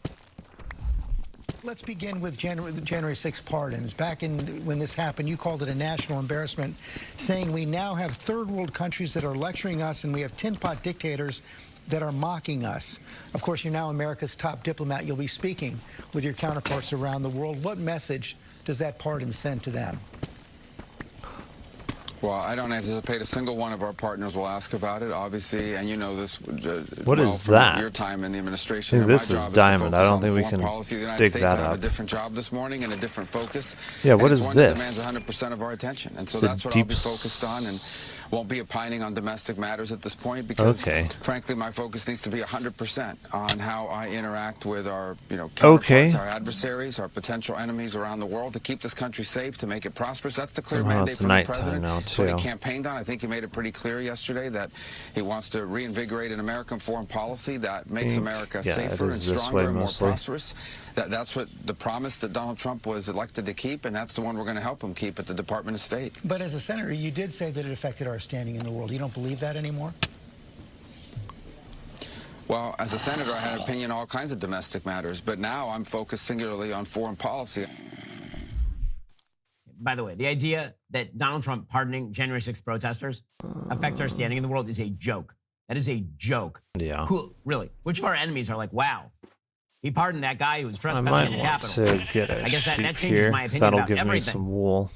Let's begin with the January 6th pardons. Back when this happened, you called it a national embarrassment, saying we now have third world countries that are lecturing us and we have tin pot dictators that are mocking us. Of course, you're now America's top diplomat. You'll be speaking with your counterparts around the world. What message does that pardon send to them? Well, I don't anticipate a single one of our partners will ask about it, obviously, and you know this. What well is from that? Your time in the administration. I think and this my is job diamond. I don't think we foreign can policy of the United dig States. that I have up. a different job this morning and a different focus. Yeah, what and is it's one this? that demands 100% of our attention, and so It's a that's what I'll be deep focused on, and won't be opining on domestic matters at this point because, Okay. frankly, my focus needs to be 100% on how I interact with our, counterparts, our adversaries, our potential enemies around the world to keep this country safe, to make it prosperous. That's the clear Somehow mandate it's from the nighttime president. now, That's what he too. campaigned on. I think he made it pretty clear yesterday that he wants to reinvigorate an American foreign policy that makes America yeah, it safer and is this stronger way and more mostly. prosperous. That's what the promise that Donald Trump was elected to keep, and that's the one we're going to help him keep at the Department of State. But as a senator, you did say that it affected our standing in the world. You don't believe that anymore? Well, as a senator, I had an opinion on all kinds of domestic matters, but now I'm focused singularly on foreign policy. By the way, the idea that Donald Trump pardoning January 6th protesters affects our standing in the world is a joke. That is a joke. Yeah. Cool, really. Which of our enemies are like, wow, he pardoned that guy who was I trespassing might in the want Capitol. to get a I guess that sheep changes here, my 'cause opinion that'll about give everything. me some wool.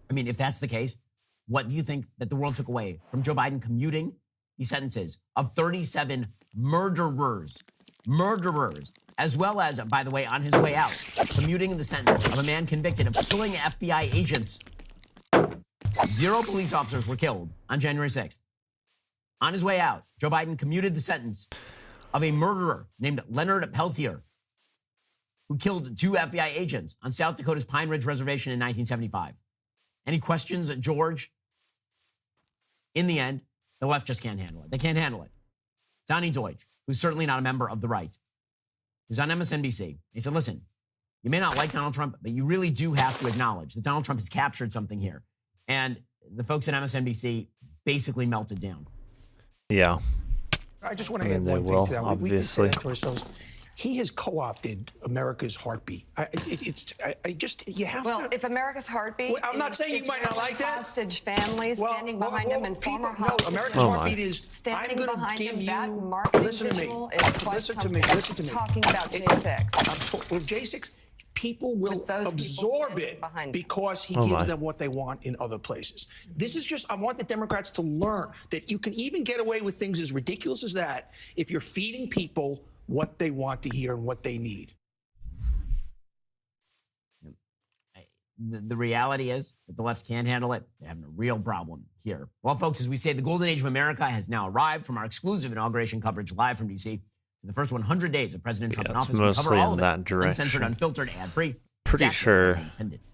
I mean, if that's the case, what do you think that the world took away from Joe Biden commuting these sentences of 37 murderers, as well as, by the way, on his way out, commuting the sentence of a man convicted of killing FBI agents? 0 police officers were killed on January 6th. On his way out, Joe Biden commuted the sentence of a murderer named Leonard Peltier, who killed 2 FBI agents on South Dakota's Pine Ridge Reservation in 1975. Any questions, George? In the end, the left just can't handle it. They can't handle it. Donnie Deutsch, who's certainly not a member of the right, who's on MSNBC. He said, listen, you may not like Donald Trump, but you really do have to acknowledge that Donald Trump has captured something here. And the folks at MSNBC basically melted down. Yeah. I just want to I add mean, one they thing will, to that. We can say obviously. that to ourselves. He has co-opted America's heartbeat. You have Well, to. if America's heartbeat, I'm not saying you might not like that. Hostage families standing behind him and former hostages. America's heartbeat is standing I'm going behind to give him. you. That marketing Listen to me. visual is quite Listen to something. me. Listen to me. Talking about J6. Well, J6. People will absorb it because he Oh gives my. them what they want in other places. This is just, I want the Democrats to learn that you can even get away with things as ridiculous as that if you're feeding people what they want to hear and what they need. the reality is that the left can't handle it. They're having a real problem here. Well, folks, as we say, the golden age of America has now arrived. From our exclusive inauguration coverage live from D.C. to the first 100 days of President Trump in office, we cover all of it. Uncensored, unfiltered, ad-free. Pretty exactly sure.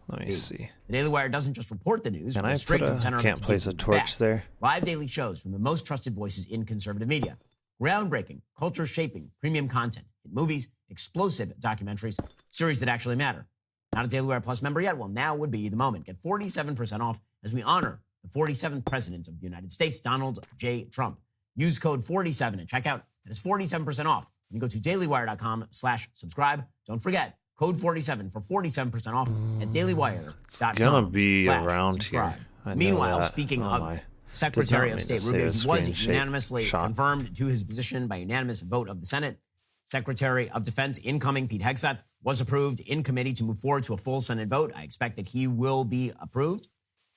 Let me Dude, see. The Daily Wire doesn't just report the news. Can It I goes straight put to the a- center of can't its place people. a torch Facts. there? Live daily shows from the most trusted voices in conservative media. Groundbreaking, culture-shaping, premium content, hit movies, explosive documentaries, series that actually matter. Not a Daily Wire Plus member yet? Well, now would be the moment. Get 47% off as we honor the 47th President of the United States, Donald J. Trump. Use code 47 at checkout. That is 47% off. When you go to dailywire.com/subscribe. Don't forget, code 47 for 47% off at dailywire.com. It's gonna be around here. I know Meanwhile, that. speaking Oh of my. Secretary Did of not State mean to Rubio, say he a was screen-shaped unanimously shot. confirmed to his position by unanimous vote of the Senate. Secretary of Defense incoming Pete Hegseth was approved in committee to move forward to a full Senate vote. I expect that he will be approved.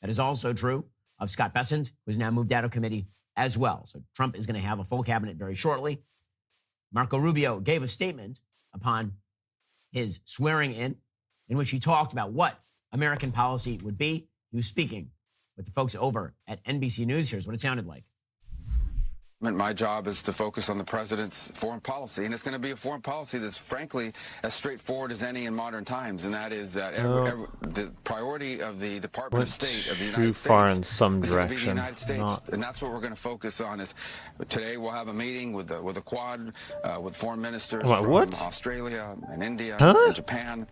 That is also true of Scott Bessent, who has now moved out of committee as well. So Trump is going to have a full cabinet very shortly. Marco Rubio gave a statement upon his swearing in which he talked about what American policy would be. He was speaking with the folks over at NBC News. Here's what it sounded like. My job is to focus on the president's foreign policy, and it's going to be a foreign policy that's, frankly, as straightforward as any in modern times, and that is that the priority of the Department of State of the United States far in some is going to be the direction. United States, and that's what we're going to focus on. Is today we'll have a meeting with the Quad, with foreign ministers from Australia and India and Japan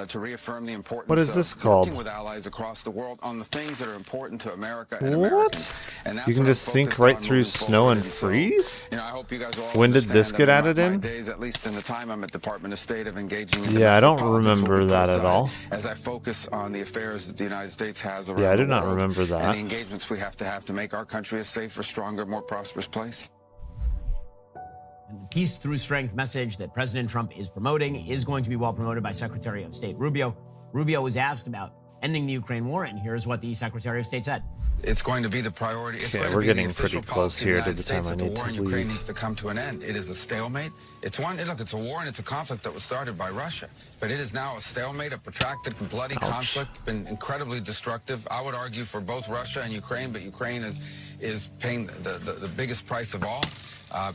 to reaffirm the importance What is this of called? working with allies across the world on the things that are important to America and Americans. And that's You can what just I'm sink focused right on through moving snow forward. and freeze? You know, I hope you guys all When did this understand get that added my in? days, at least in the time I'm at Department of State, of engaging in Yeah, I domestic don't politics will be remember put that at aside all. as I focus on the affairs that the United States has around Yeah, I the do not world remember that. and the engagements we have to make our country a safer, stronger, more prosperous place. And the peace through strength message that President Trump is promoting is going to be well promoted by Secretary of State Rubio. Rubio was asked about ending the Ukraine war, and here's what the Secretary of State said. It's going to be the priority. It's Okay, going to we're be getting the official pretty close policy here of to the the United time States I that the need war to in Ukraine leave. needs to come to an end. It is a stalemate. It's a war and it's a conflict that was started by Russia, but it is now a stalemate, a protracted, bloody conflict, been incredibly destructive. I would argue for both Russia and Ukraine, but Ukraine is paying the biggest price of all.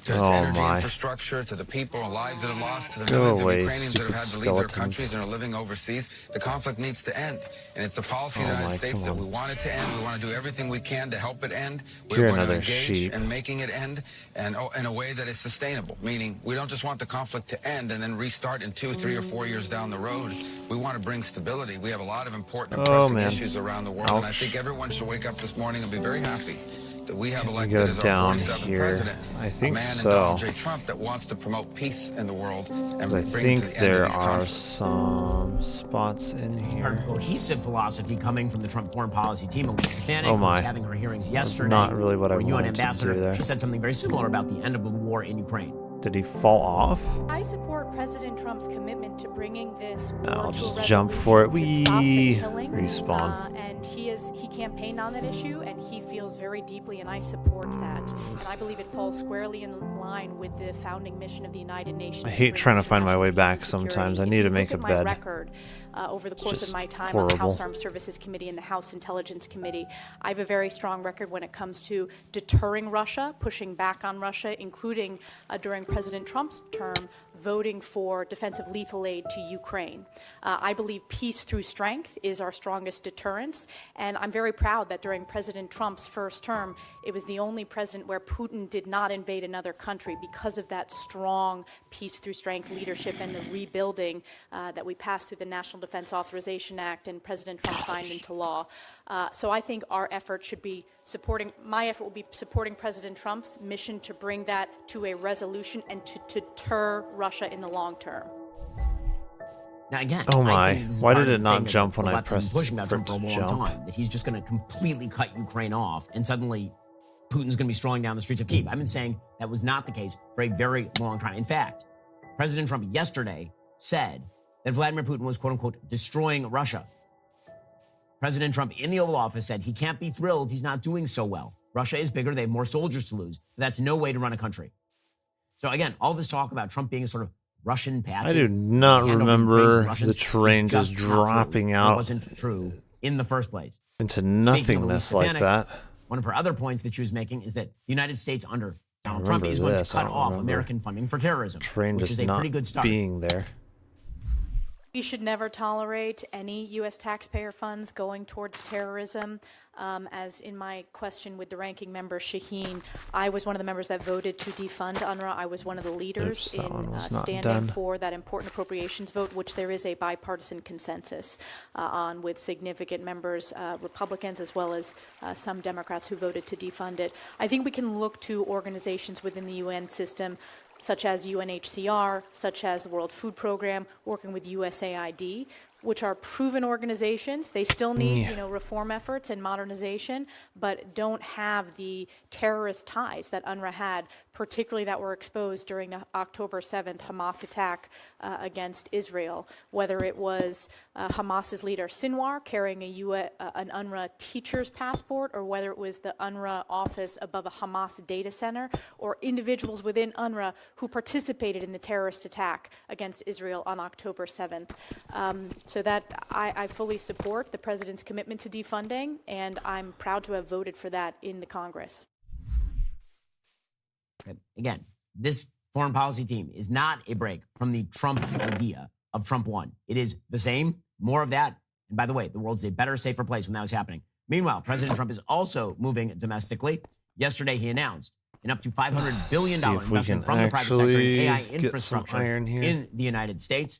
To energy infrastructure, to the people and lives that are lost, to the millions of Ukrainians that have had to leave their countries and are living overseas. The conflict needs to end. And it's a policy of the United States that we want it to end. We want to do everything we can to help it end. We're You're going to another engage sheep. in making it end and in a way that is sustainable. Meaning we don't just want the conflict to end and then restart in 2, 3, or 4 years down the road. We want to bring stability. We have a lot of important and pressing issues around the world. And I think everyone should wake up this morning and be very happy that we have elected Go as our down 47th here. president, I think a man so. in Donald J. Trump that wants to promote peace in the world and I bring it to think the end there of these are conflicts. some spots in Part of here. cohesive philosophy coming from the Trump foreign policy team. Elise Stefanik, Oh who my. was having her hearings That's yesterday, not really what I for UN wanted to ambassador. do there. She said something very similar about the end of the war in Ukraine. Did he fall off? I support President Trump's commitment to bringing this I'll war to a just jump for it. resolution to stop the Wee. killing. Respawn. And he campaigned on that issue, and he feels very deeply, and I support that. And I believe it falls squarely in line with the founding mission of the United Nations. I hate trying to find my way back sometimes. I need to make a My bed. record over the course just of my time on the horrible. House Armed Services Committee and the House Intelligence Committee, I have a very strong record when it comes to deterring Russia, pushing back on Russia, including during President Trump's term, voting for defensive lethal aid to Ukraine. I believe peace through strength is our strongest deterrence, and I'm very proud that during President Trump's first term, it was the only president where Putin did not invade another country because of that strong peace through strength leadership and the rebuilding that we passed through the National Defense Authorization Act and President Trump signed into law. So I think our effort should be my effort will be supporting President Trump's mission to bring that to a resolution and to deter Russia in the long term. Now again, Oh I my. think this is Why part did of it the not thing that jump the when I left has been pressed pushing about for Trump for a it to long jump? time, that he's just going to completely cut Ukraine off, and suddenly Putin's going to be strolling down the streets of Kyiv. I've been saying that was not the case for a very long time. In fact, President Trump yesterday said that Vladimir Putin was, quote unquote, destroying Russia. President Trump in the Oval Office said he can't be thrilled he's not doing so well. Russia is bigger, they have more soldiers to lose. But that's no way to run a country. So again, all this talk about Trump being a sort of Russian patsy. I do not to hand over remember Ukraine to the Russians. train It's just not dropping true. out It wasn't true in the first place. into Speaking of nothingness Elise like Stefanik, that. one of her other points that she was making is that the United States under Donald Trump remember is going to this. I cut don't off remember American funding for terrorism, Train which just is a not pretty good start. being there. We should never tolerate any U.S. taxpayer funds going towards terrorism. As in my question with the ranking member, Shaheen, I was one of the members that voted to defund UNRWA. I was one of the leaders in standing for that important appropriations vote, which there is a bipartisan consensus on, with significant members, Republicans, as well as some Democrats who voted to defund it. I think we can look to organizations within the UN system such as UNHCR, such as the World Food Program, working with USAID, which are proven organizations. They still need, reform efforts and modernization, but don't have the terrorist ties that UNRWA had, particularly that were exposed during the October 7th Hamas attack against Israel, whether it was Hamas's leader Sinwar carrying an UNRWA teacher's passport, or whether it was the UNRWA office above a Hamas data center, or individuals within UNRWA who participated in the terrorist attack against Israel on October 7th. So that I fully support the president's commitment to defunding, and I'm proud to have voted for that in the Congress. Again, this foreign policy team is not a break from the Trump idea of Trump 1. It is the same, more of that. And by the way, the world's a better, safer place when that was happening. Meanwhile, President Trump is also moving domestically. Yesterday, he announced an up to $500 billion investment from the private sector in AI infrastructure in the United States,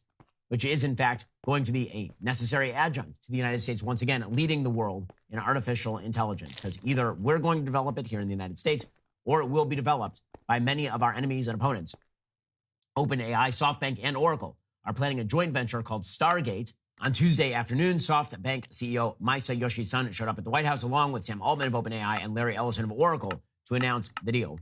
which is, in fact, going to be a necessary adjunct to the United States, once again, leading the world in artificial intelligence. Because either we're going to develop it here in the United States, or it will be developed by many of our enemies and opponents. OpenAI, SoftBank, and Oracle are planning a joint venture called Stargate. On Tuesday afternoon, SoftBank CEO Masayoshi Son showed up at the White House along with Sam Altman of OpenAI and Larry Ellison of Oracle to announce the deal.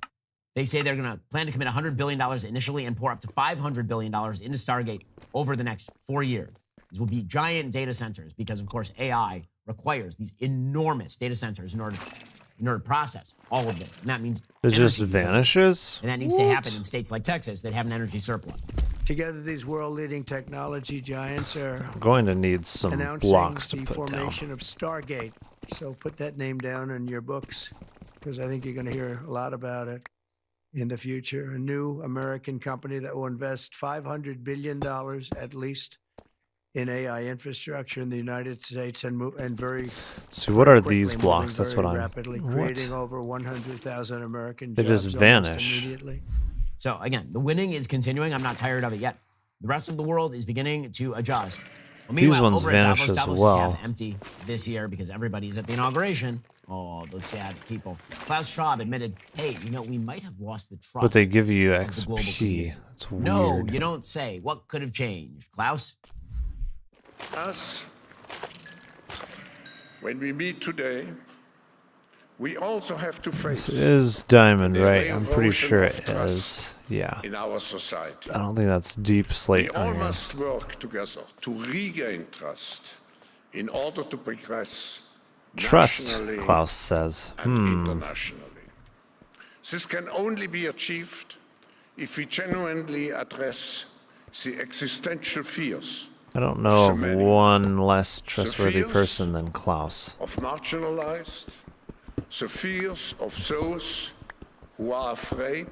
They say they're going to plan to commit $100 billion initially and pour up to $500 billion into Stargate over the next 4 years. These will be giant data centers because, of course, AI requires these enormous data centers in order to process all of this. And that means it just vanishes. And that needs to happen in states like Texas that have an energy surplus. Together, these world-leading technology giants are I'm going to need some blocks to the put formation down. of Stargate. So put that name down in your books, because I think you're going to hear a lot about it in the future. A new American company that will invest $500 billion at least in AI infrastructure in the United States, and very. So what are quickly these blocks? moving That's very what I'm. rapidly, creating over 100,000 American They jobs just almost vanish. immediately. So again, the winning is continuing. I'm not tired of it yet. The rest of the world is beginning to adjust. Well, These meanwhile, ones over at vanish Davos as well. is half empty this year because everybody's at the inauguration. Oh, those sad people. Klaus Schwab admitted, hey, we might have lost the trust. But they give you of the global XP. community. It's weird. No, you don't say. What could have changed? Klaus? Us, when we meet today, we also have to face This is diamond, the right? I'm pretty erosion sure of it trust is. Yeah. in our society. I don't think that's deep slate We all iron. must work together to regain trust in order to progress Trust, nationally Klaus says. and internationally. This can only be achieved if we genuinely address the existential fears I don't know so of many. one less trustworthy fears person than Klaus. of marginalized, the fears of those who are afraid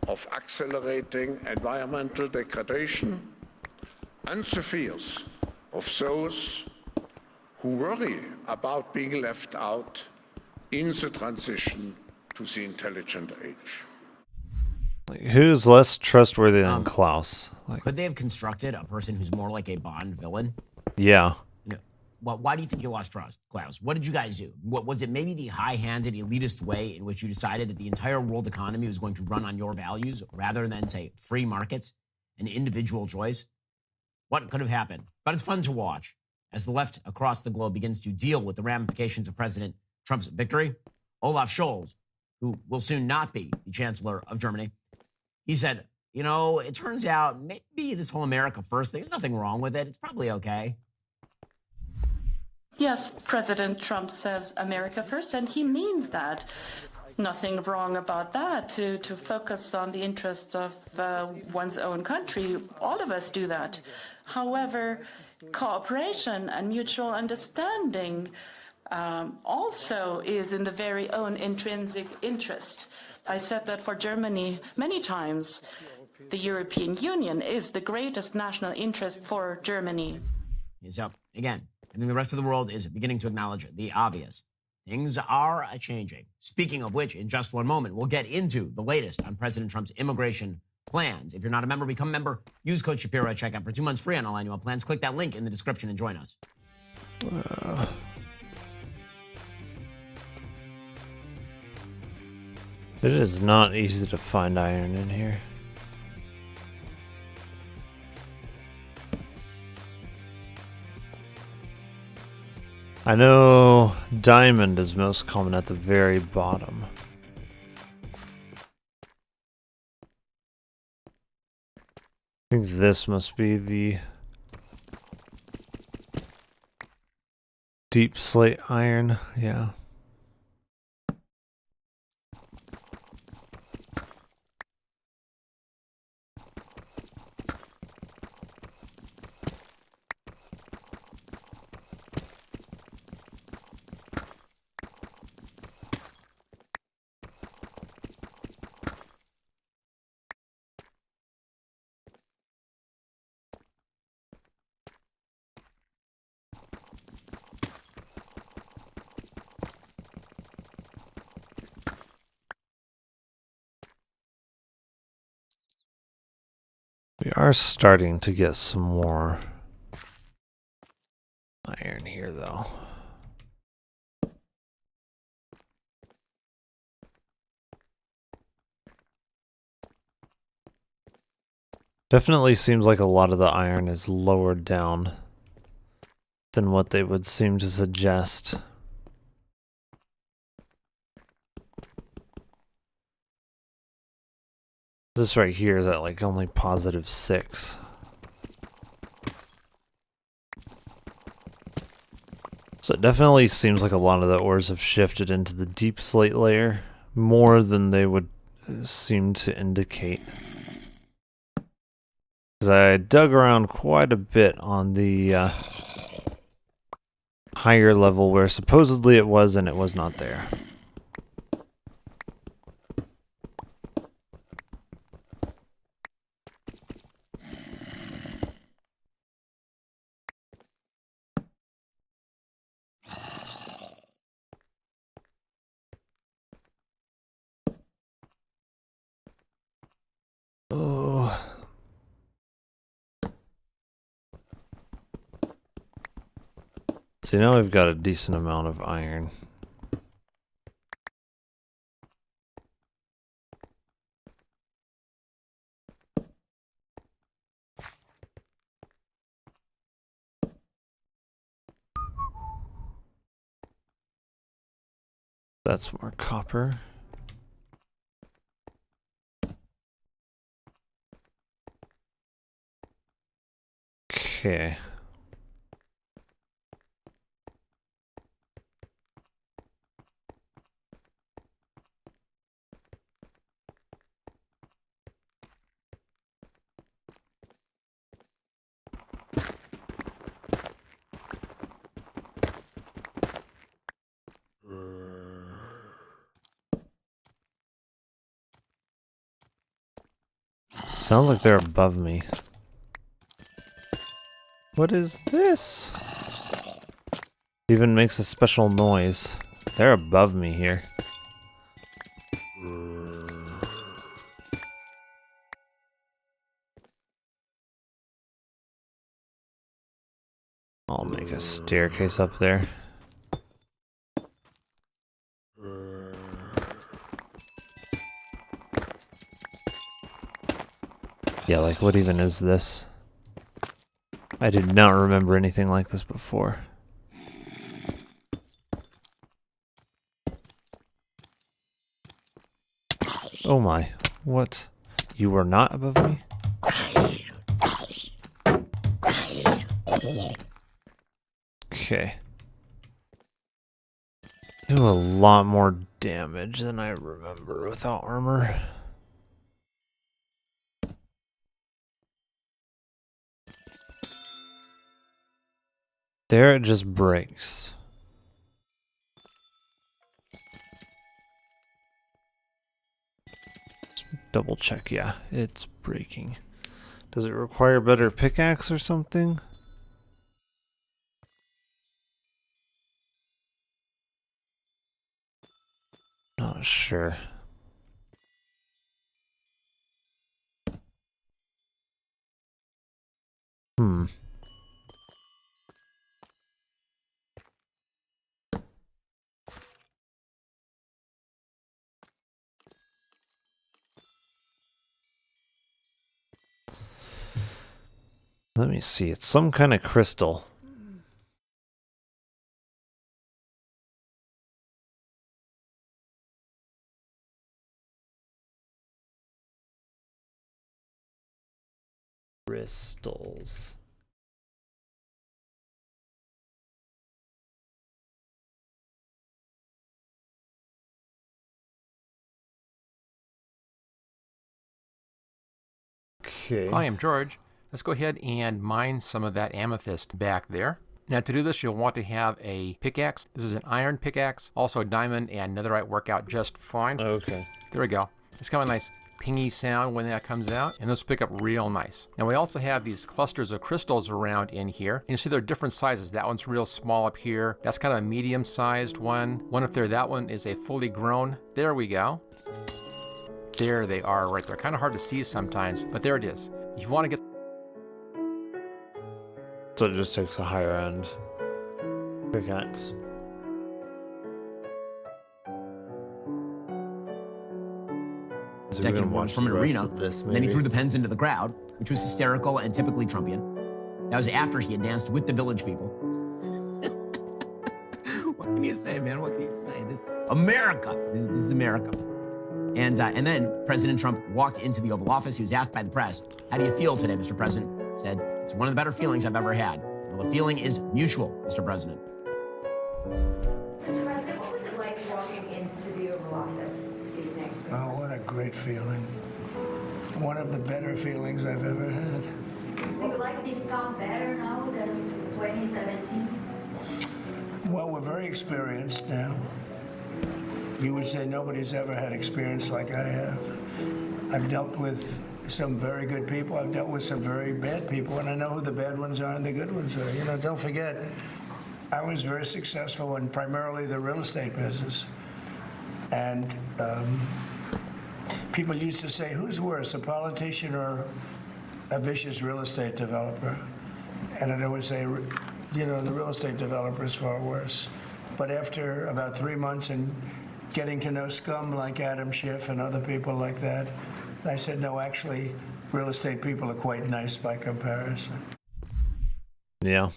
of accelerating environmental degradation, and the fears of those who worry about being left out in the transition to the intelligent age. Like, who's less trustworthy than Klaus? Like, Could they have constructed a person who's more like a Bond villain? yeah. Well, why do you think you lost trust, Klaus? What did you guys do? What was it? Maybe the high-handed, elitist way in which you decided that the entire world economy was going to run on your values rather than, say, free markets and individual choice? What could have happened? But it's fun to watch as the left across the globe begins to deal with the ramifications of President Trump's victory. Olaf Scholz, who will soon not be the Chancellor of Germany, he said, it turns out maybe this whole America first thing, there's nothing wrong with it. It's probably okay. Yes, President Trump says America first, and he means that. nothing wrong about that, to focus on the interest of one's own country. All of us do that. However, cooperation and mutual understanding also is in the very own intrinsic interest. I said that for Germany many times. The European Union is the greatest national interest for Germany. So, again, I think the rest of the world is beginning to acknowledge the obvious. Things are changing. Speaking of which, in just one moment, we'll get into the latest on President Trump's immigration plans. If you're not a member, become a member. Use code Shapiro at checkout for 2 months free on all annual plans. Click that link in the description and join us. It is not easy to find iron in here. I know diamond is most common at the very bottom. I think this must be the deep slate iron, yeah. We are starting to get some more iron here, though. Definitely seems like a lot of the iron is lower down than what they would seem to suggest. This right here is at like only +6. So it definitely seems like a lot of the ores have shifted into the deep slate layer more than they would seem to indicate. Because I dug around quite a bit on the higher level where supposedly it was, and it was not there. Oh. So now we've got a decent amount of iron. That's more copper. Okay. Sounds like they're above me. What is this? Even makes a special noise. They're above me here. I'll make a staircase up there. Yeah, like what even is this? I did not remember anything like this before. Oh my, what? You were not above me? Okay. Do a lot more damage than I remember without armor. There it just breaks. Double check, yeah, it's breaking. Does it require better pickaxe or something? Not sure. Let me see. It's some kind of crystal. Crystals. Okay. Hi, I'm George. Let's go ahead and mine some of that amethyst back there. Now to do this, you'll want to have a pickaxe. This is an iron pickaxe. Also a diamond and netherite work out just fine. Okay. There we go. It's kind of a nice pingy sound when that comes out, and those pick up real nice. Now we also have these clusters of crystals around in here. And you see they're different sizes. That one's real small up here. That's kind of a medium-sized one. One up there, that one is a fully grown. There we go. There they are right there. Kind of hard to see sometimes, but there it is. If you want to get... So it just takes a higher end pickaxe. Executive orders from an arena. Then he threw the pens into the crowd, which was hysterical and typically Trumpian. That was after he had danced with the village people. What can you say, man? What can you say? This America. This is America. And then President Trump walked into the Oval Office. He was asked by the press, "How do you feel today, Mr. President?" He said, "It's one of the better feelings I've ever had." Well, the feeling is mutual, Mr. President. Mr. President, what was it like walking into the Oval Office this evening? Oh, what a great feeling. One of the better feelings I've ever had. Do you like this town better now than in 2017? Well, we're very experienced now. You would say nobody's ever had experience like I have. I've dealt with some very good people. I've dealt with some very bad people, and I know who the bad ones are and the good ones are. You know, don't forget, I was very successful in primarily the real estate business. And people used to say, who's worse, a politician or a vicious real estate developer? And I'd always say, you know, the real estate developer is far worse. But after about 3 months and getting to know scum like Adam Schiff and other people like that, I said, no, actually, real estate people are quite nice by comparison. Yeah.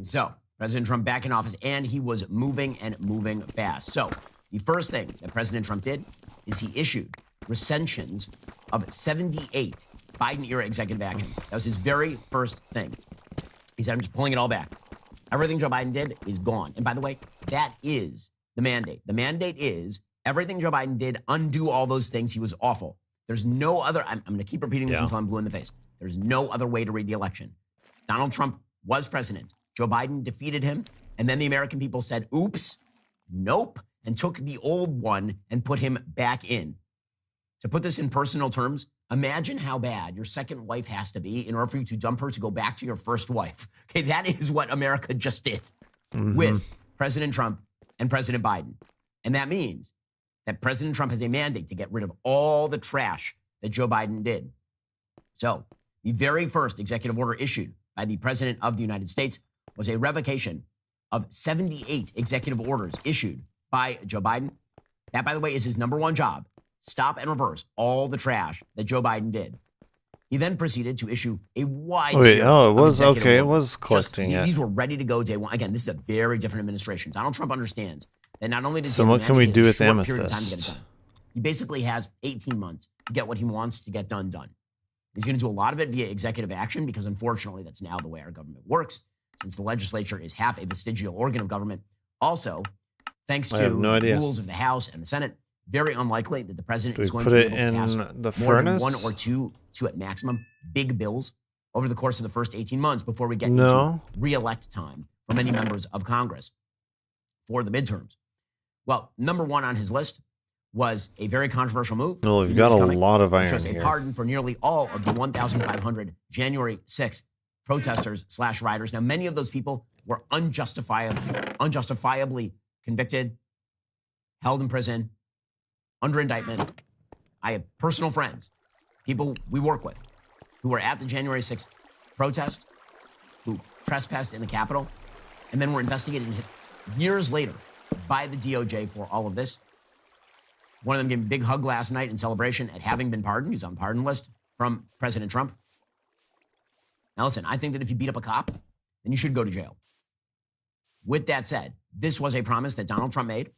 So, President Trump back in office, and he was moving and moving fast. So, the first thing that President Trump did is he issued recensions of 78 Biden-era executive actions. That was his very first thing. He said, I'm just pulling it all back. Everything Joe Biden did is gone. And by the way, that is the mandate. The mandate is everything Joe Biden did, undo all those things. He was awful. There's no other, I'm going to keep repeating this until I'm blue in the face. There's no other way to read the election. Donald Trump was president. Joe Biden defeated him. And then the American people said, oops, nope, and took the old one and put him back in. To put this in personal terms, imagine how bad your second wife has to be in order for you to dump her to go back to your first wife. Okay, that is what America just did with President Trump and President Biden. And that means that President Trump has a mandate to get rid of all the trash that Joe Biden did. So the very first executive order issued by the President of the United States was a revocation of 78 executive orders issued by Joe Biden. That, by the way, is his number one job. Stop and reverse all the trash that Joe Biden did. He then proceeded to issue a wide series it of was executive okay. It orders. was collecting it. These were ready to go day one. Again, this is a very different administration. Donald Trump understands that not only does So he have what can we mandate do a with short period of time to get it Amethyst? done. He basically has 18 months to get what he wants to get done. He's going to do a lot of it via executive action because, unfortunately, that's now the way our government works, since the legislature is half a vestigial organ of government. Also, Thanks I to have no idea. rules of the House and the Senate, very unlikely that the president Do we is going put to be it able to pass in the more than furnace? one or two at maximum big bills over the course of the first 18 months before we get No. into re-elect time for many members of Congress for the midterms. Well, number one on his list was a very controversial move. No, we've You knew got it was a coming, lot of which iron was a here. pardon for nearly all of the 1,500 January 6th protesters / rioters. Now, many of those people were unjustifiably convicted, held in prison, under indictment. I have personal friends, people we work with, who were at the January 6th protest, who trespassed in the Capitol, and then were investigated years later by the DOJ for all of this. One of them gave me a big hug last night in celebration at having been pardoned. He's on the pardon list from President Trump. Now listen, I think that if you beat up a cop, then you should go to jail. With that said, this was a promise that Donald Trump made.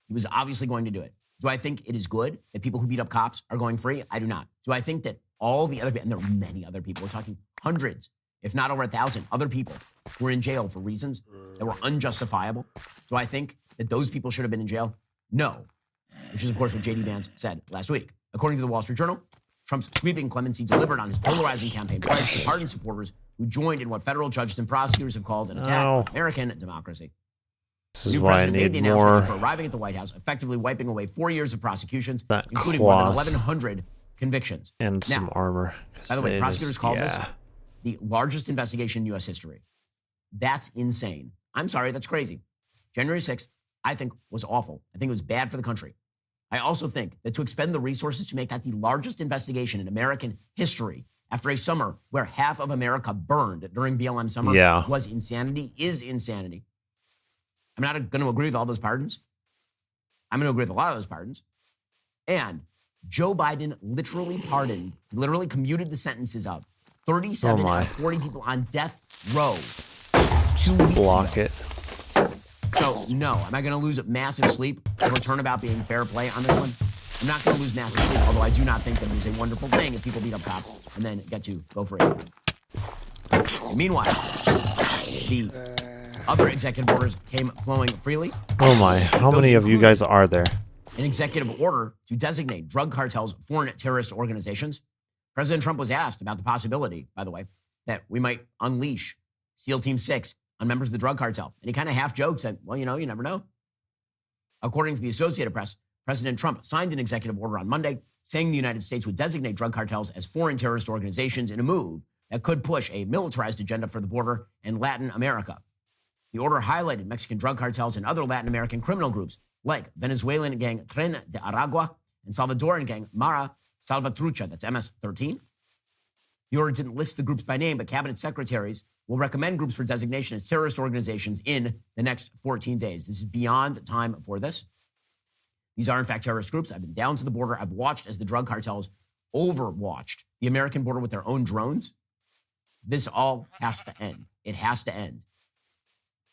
He was obviously going to do it. Do I think it is good that people who beat up cops are going free? I do not. Do I think that all the other, and there are many other people, we're talking hundreds, if not over 1,000 other people who were in jail for reasons that were unjustifiable? Do I think that those people should have been in jail? No. Which is, of course, what J.D. Vance said last week. According to the Wall Street Journal, Trump's sweeping clemency delivered on his polarizing campaign pledge to pardon supporters who joined in what federal judges and prosecutors have called an attack on American democracy. This The is new why I president made need the announcement more. after arriving at the White House, effectively wiping away 4 years of prosecutions, That including more than cloth. 1,100 convictions. And some Now, armor. by the way, It prosecutors is- called this yeah. the largest investigation in U.S. history. That's insane. I'm sorry, that's crazy. January 6th, I think, was awful. I think it was bad for the country. I also think that to expend the resources to make that the largest investigation in American history after a summer where half of America burned during BLM summer Yeah. was insanity, is insanity. I'm not going to agree with all those pardons. I'm going to agree with a lot of those pardons. And Joe Biden literally commuted the sentences of 37 Oh my. out of 40 people on death row 2 weeks Block ago. it. So, no. Am I going to lose massive sleep over turnabout being fair play on this one? I'm not going to lose massive sleep, although I do not think that it is a wonderful thing if people beat up cops and then get to go free. Meanwhile, the other executive orders came flowing freely. Oh my. How Those many of you include guys are there? an executive order to designate drug cartels foreign terrorist organizations. President Trump was asked about the possibility, by the way, that we might unleash SEAL Team 6 on members of the drug cartel. And he kind of half joked, said, well, you know, you never know. According to the Associated Press, President Trump signed an executive order on Monday saying the United States would designate drug cartels as foreign terrorist organizations in a move that could push a militarized agenda for the border and Latin America. The order highlighted Mexican drug cartels and other Latin American criminal groups like Venezuelan gang Tren de Aragua and Salvadoran gang Mara Salvatrucha, that's MS-13. The order didn't list the groups by name, but cabinet secretaries will recommend groups for designation as terrorist organizations in the next 14 days. This is beyond time for this. These are, in fact, terrorist groups. I've been down to the border. I've watched as the drug cartels overwatched the American border with their own drones. This all has to end. It has to end.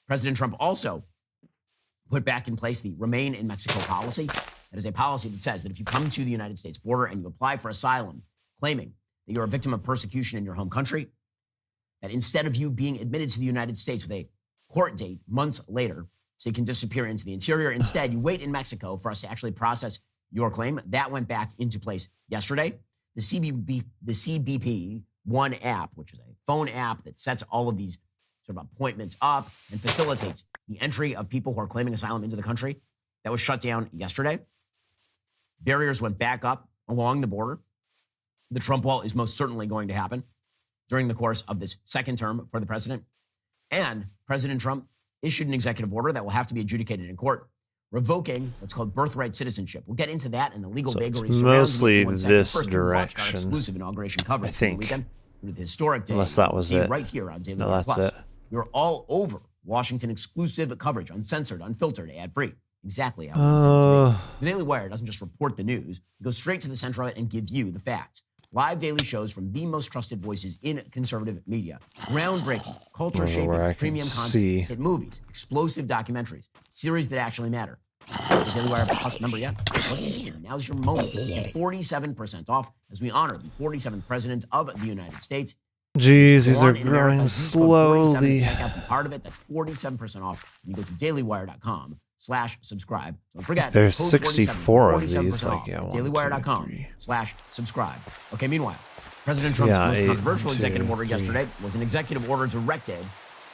President Trump also put back in place the Remain in Mexico policy. That is a policy that says that if you come to the United States border and you apply for asylum, claiming that you're a victim of persecution in your home country, that instead of you being admitted to the United States with a court date months later, so you can disappear into the interior, instead you wait in Mexico for us to actually process your claim. That went back into place yesterday. The CBP One app, which is a phone app that sets all of these sort of appointments up and facilitates the entry of people who are claiming asylum into the country, that was shut down yesterday. Barriers went back up along the border. The Trump wall is most certainly going to happen during the course of this second term for the president. And President Trump issued an executive order that will have to be adjudicated in court, revoking what's called birthright citizenship. We'll get into that and the legal vagaries surrounding mostly it in 1 second. this First, we'll watch our direction, exclusive inauguration coverage I for the think. weekend through the historic day. Unless that was See it. right here on Daily No, Wire that's Plus. it. You're all over Washington exclusive coverage, uncensored, unfiltered, ad-free. Exactly how it's intended to be. The Daily Wire doesn't just report the news. It goes straight to the center of it and give you the facts. Live daily shows from the most trusted voices in conservative media. Groundbreaking, culture-shaping, where I can premium see. content, hit movies, explosive documentaries, series that actually matter. The Daily Wire Plus member yet? What do you mean? Now's your moment. Get 47% off as we honor the 47th president of the United States. Jeez, these are Born in America, growing use code 47 to slowly. check out. Be part of it. That's 47% off. You go to dailywire.com dailywire.com/subscribe. Don't forget, There's code 47 of 47% these, off like, yeah, at 1, 2, dailywire.com/subscribe. Okay, meanwhile, President Trump's Yeah, most 8, controversial 1, 2, executive order 3. yesterday was an executive order directed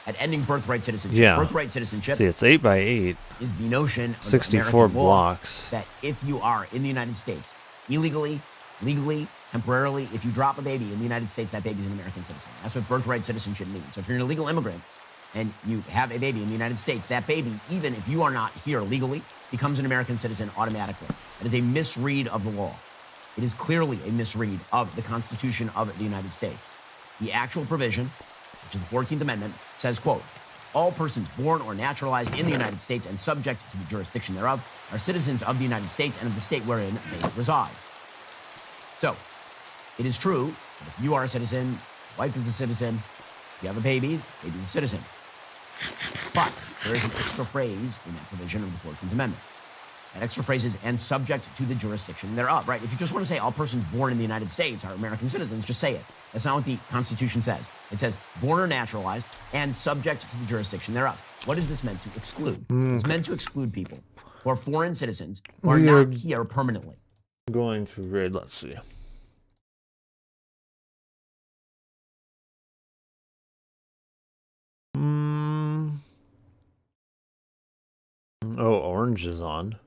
at ending birthright citizenship. Yeah. Birthright citizenship. See, it's 8 by 8. Is the notion of 64 American law blocks. that if you are in the United States illegally, legally, temporarily, if you drop a baby in the United States, that baby's an American citizen. That's what birthright citizenship means. So if you're an illegal immigrant and you have a baby in the United States, that baby, even if you are not here legally, becomes an American citizen automatically. That is a misread of the law. It is clearly a misread of the Constitution of the United States. The actual provision, which is the 14th Amendment, says, quote, all persons born or naturalized in the United States and subject to the jurisdiction thereof are citizens of the United States and of the state wherein they reside. So, it is true that if you are a citizen, wife is a citizen, you have a baby, baby's a citizen. But there is an extra phrase in that provision of the 14th Amendment. That extra phrase is, and subject to the jurisdiction thereof, right? If you just want to say all persons born in the United States are American citizens, just say it. That's not what the Constitution says. It says born or naturalized and subject to the jurisdiction thereof. What is this meant to exclude? It's meant to exclude people who are foreign citizens who are not here permanently. Going to read, let's see. Oh, orange is on.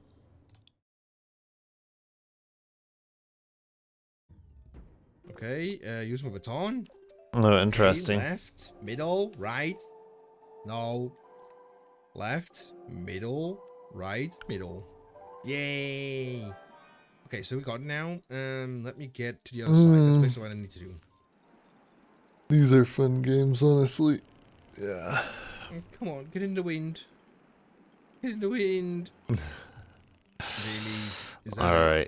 Okay, use my baton. Oh, interesting. Okay, left, middle, right. No. Left, middle, right, middle. Yay! Okay, so we got it now. Let me get to the other side. That's basically what I need to do. These are fun games, honestly. Yeah. Come on, get in the wind. Get in the wind. Really? Is that All right.